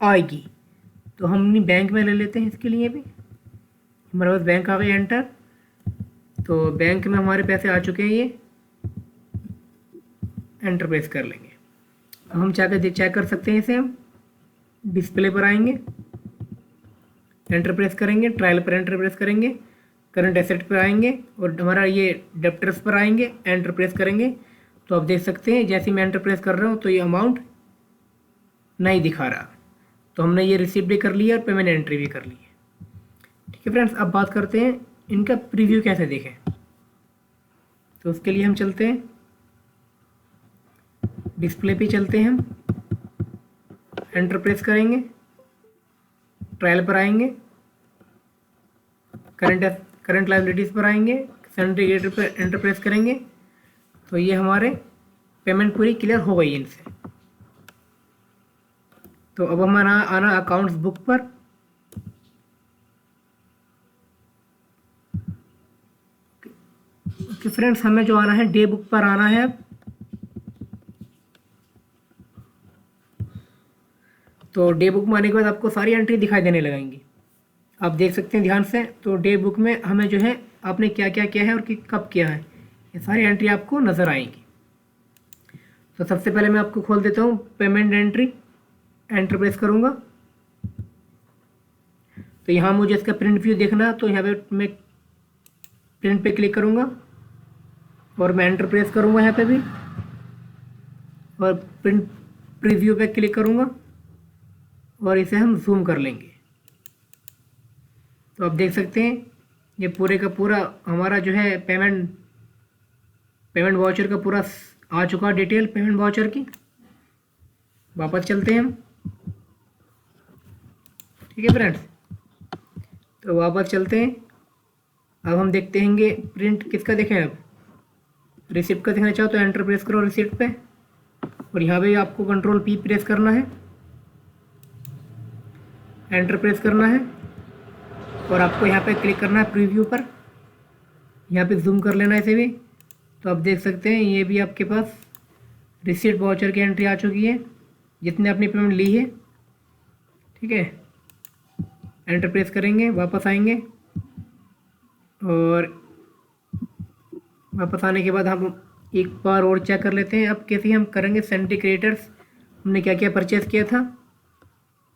आएगी। तो हम अपनी बैंक में ले लेते हैं। इसके लिए भी हमारे पास बैंक आ गई, एंटर। तो बैंक में हमारे पैसे आ चुके हैं, ये एंटर प्रेस कर लेंगे। अब हम चेक कर सकते हैं इसे। हम डिस्प्ले पर आएंगे, एंटर प्रेस करेंगे, ट्रायल पर एंटर प्रेस करेंगे, करंट एसेट पर आएंगे और हमारा ये डेप्टर्स पर आएंगे, एंटर प्रेस करेंगे तो आप देख सकते हैं जैसे मैं एंटर प्रेस कर रहा हूँ तो ये अमाउंट नहीं दिखा रहा। तो हमने ये रिसीव भी कर लिया और पेमेंट एंट्री भी कर ली है। ठीक है फ्रेंड्स, अब बात करते हैं इनका प्रीव्यू कैसे देखें। तो उसके लिए हम चलते हैं डिस्प्ले पे, चलते हैं हम एंटर प्रेस करेंगे, ट्रायल पर आएंगे, करंट लायबिलिटीज़ पर आएंगे, सेंट्रीगेटर पर एंटर प्रेस करेंगे तो ये हमारे पेमेंट पूरी क्लियर हो गई इनसे। तो अब हमारा आना अकाउंट्स बुक पर। ओके फ्रेंड्स, हमें जो आना है डे बुक पर आना है अब। तो डे बुक में आने के बाद आपको सारी एंट्री दिखाई देने लगेंगी, आप देख सकते हैं ध्यान से। तो डे बुक में हमें जो है आपने क्या क्या किया है और कब किया है, ये सारी एंट्री आपको नज़र आएंगी। तो सबसे पहले मैं आपको खोल देता हूँ पेमेंट एंट्री, एंटर प्रेस करूँगा तो यहाँ मुझे इसका प्रिंट व्यू देखना है। तो यहाँ पे मैं प्रिंट पे क्लिक करूँगा और मैं एंटर प्रेस करूँगा यहाँ पे भी, और प्रिंट प्रीव्यू पे क्लिक करूँगा और इसे हम जूम कर लेंगे। तो आप देख सकते हैं ये पूरे का पूरा हमारा जो है पेमेंट वाउचर का पूरा आ चुका डिटेल पेमेंट वाउचर की। वापस चलते हैं हम। ठीक है फ्रेंड्स, तो वापस चलते हैं। अब हम देखते हैं प्रिंट किसका देखें। अब रिसिप्ट का देखना चाहो तो एंटर प्रेस करो रिसिप्ट पे, और यहाँ पे आपको कंट्रोल पी प्रेस करना है, एंटर प्रेस करना है और आपको यहाँ पे क्लिक करना है प्रीव्यू पर। यहाँ पे जूम कर लेना है इसे भी। तो आप देख सकते हैं ये भी आपके पास रिसीट वाउचर की एंट्री आ चुकी है जितने अपनी पेमेंट ली है। ठीक है, एंटर प्रेस करेंगे, वापस आएंगे और वापस आने के बाद हम एक बार और चेक कर लेते हैं। अब कैसे हम करेंगे सेंट्री क्रिएटर्स, हमने क्या क्या परचेज़ किया था।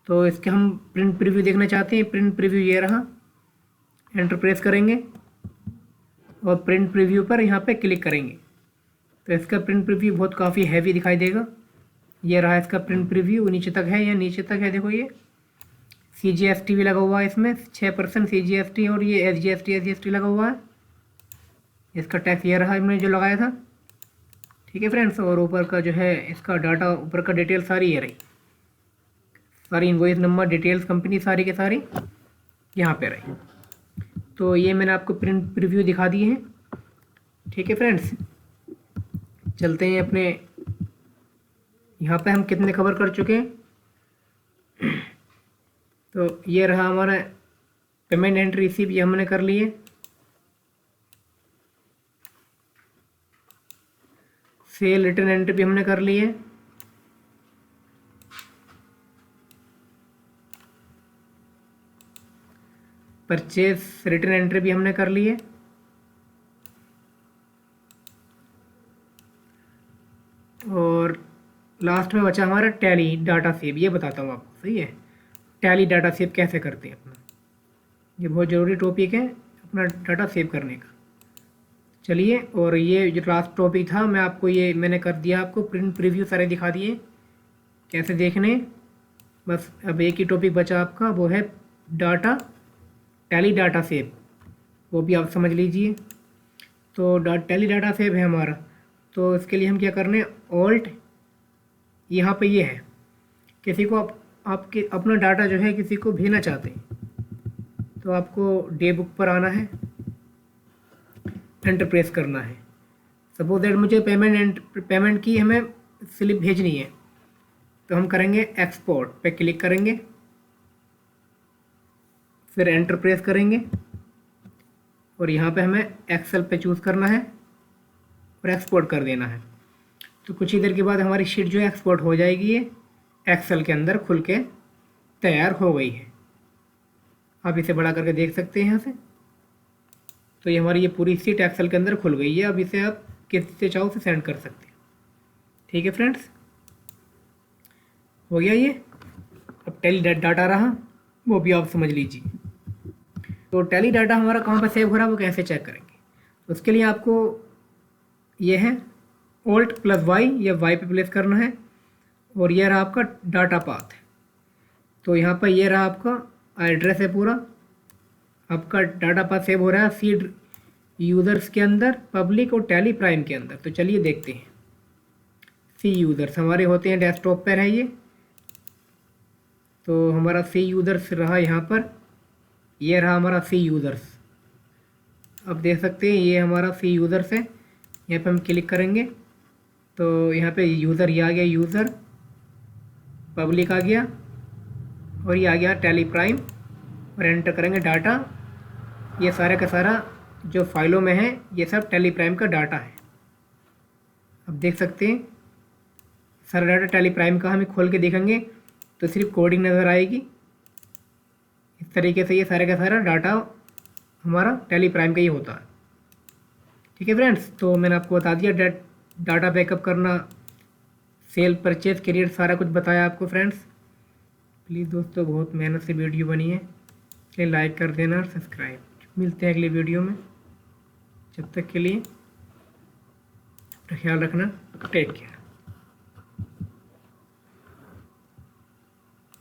तो इसके हम प्रिंट प्रीव्यू देखना चाहते हैं। प्रिंट प्रीव्यू ये रहा, एंटर प्रेस करेंगे और प्रिंट प्रीव्यू पर यहाँ पे क्लिक करेंगे तो इसका प्रिंट प्रीव्यू बहुत काफ़ी हैवी दिखाई देगा। ये रहा इसका प्रिंट प्रीव्यू, नीचे तक है या नीचे तक है, देखो ये CGST भी लगा हुआ है इसमें 6% CGST, और ये SGST लगा हुआ है। इसका टैक्स ये रहा हमने जो लगाया था। ठीक है फ्रेंड्स, और ऊपर का जो है इसका डाटा, ऊपर का डिटेल सारी ये रही, सारी इनवॉइस नंबर डिटेल्स कंपनी सारी के सारी यहाँ पे रही। तो ये मैंने आपको प्रिंट प्रीव्यू दिखा दिए हैं। ठीक है फ्रेंड्स, चलते हैं अपने यहाँ पे हम कितने कवर कर चुके हैं। तो ये रहा हमारा पेमेंट एंट्री रिसीव, ये हमने कर लिए। सेल रिटर्न एंट्री भी हमने कर ली है। परचेज रिटर्न एंट्री भी हमने कर ली है। और लास्ट में बचा हमारा टैली डाटा सेव, ये बताता हूँ आपको, सही है। टैली डाटा सेव कैसे करते हैं अपना, ये बहुत ज़रूरी टॉपिक है अपना डाटा सेव करने का। चलिए, और ये जो लास्ट टॉपिक था मैं आपको ये मैंने कर दिया, आपको प्रिंट प्रीव्यू सारे दिखा दिए कैसे देखने। बस अब एक ही टॉपिक बचा आपका, वो है टैली डाटा सेव, वो भी आप समझ लीजिए। तो टैली डाटा सेव है हमारा, तो इसके लिए हम क्या करने, ऑल्ट यहाँ पे ये है, किसी को आपके अपना डाटा जो है किसी को भेजना चाहते हैं तो आपको डे बुक पर आना है, एंटर प्रेस करना है। सपोज दैट मुझे पेमेंट की हमें स्लिप भेजनी है तो हम करेंगे एक्सपोर्ट पे क्लिक करेंगे, फिर एंटर प्रेस करेंगे और यहाँ पे हमें एक्सेल पे चूज़ करना है और एक्सपोर्ट कर देना है। तो कुछ ही देर के बाद हमारी शीट जो है एक्सपोर्ट हो जाएगी, ये एक्सेल के अंदर खुल के तैयार हो गई है। आप इसे बड़ा करके देख सकते हैं यहाँ से। तो ये हमारी ये पूरी शीट एक्सेल के अंदर खुल गई है। अब इसे आप किससे चाहो से सेंड कर सकते हैं। ठीक है फ्रेंड्स, हो गया ये। अब टैली डाटा रहा, वो भी आप समझ लीजिए। तो टैली डाटा हमारा कहाँ पर सेव हो रहा है वो कैसे चेक करेंगे। तो उसके लिए आपको ये है Alt+Y, या Y पे प्लेस करना है, और ये रहा आपका डाटा पाथ। तो यहाँ पर ये रहा आपका एड्रेस है पूरा, आपका डाटा पाथ सेव हो रहा है सीड यूज़र्स के अंदर, पब्लिक और टैली प्राइम के अंदर। तो चलिए देखते हैं। सी यूज़र्स हमारे होते हैं डेस्कटॉप पर है ये, तो हमारा सी यूज़र्स रहा यहाँ पर, ये रहा हमारा सी यूज़र्स। अब देख सकते हैं ये हमारा सी यूज़र्स है। यहाँ पे हम क्लिक करेंगे तो यहाँ पे यूज़र ये आ गया, यूज़र, पब्लिक आ गया, और ये आ गया टैली प्राइम, और एंटर करेंगे डाटा। ये सारा का सारा जो फाइलों में है ये सब टैली प्राइम का डाटा है। अब देख सकते हैं सारा डाटा टैली प्राइम का। हमें खोल के देखेंगे तो सिर्फ कोडिंग नज़र आएगी। इस तरीके से ये सारे का सारा डाटा हमारा टैली प्राइम का ही होता है। ठीक है फ्रेंड्स, तो मैंने आपको बता दिया डाटा बैकअप करना, सेल परचेज क्रिएट, सारा कुछ बताया आपको फ्रेंड्स। प्लीज़ दोस्तों बहुत मेहनत से वीडियो बनी है, चलिए लाइक कर देना और सब्सक्राइब। मिलते हैं अगले वीडियो में, जब तक के लिए अपना ख्याल रखना, टेक केयर।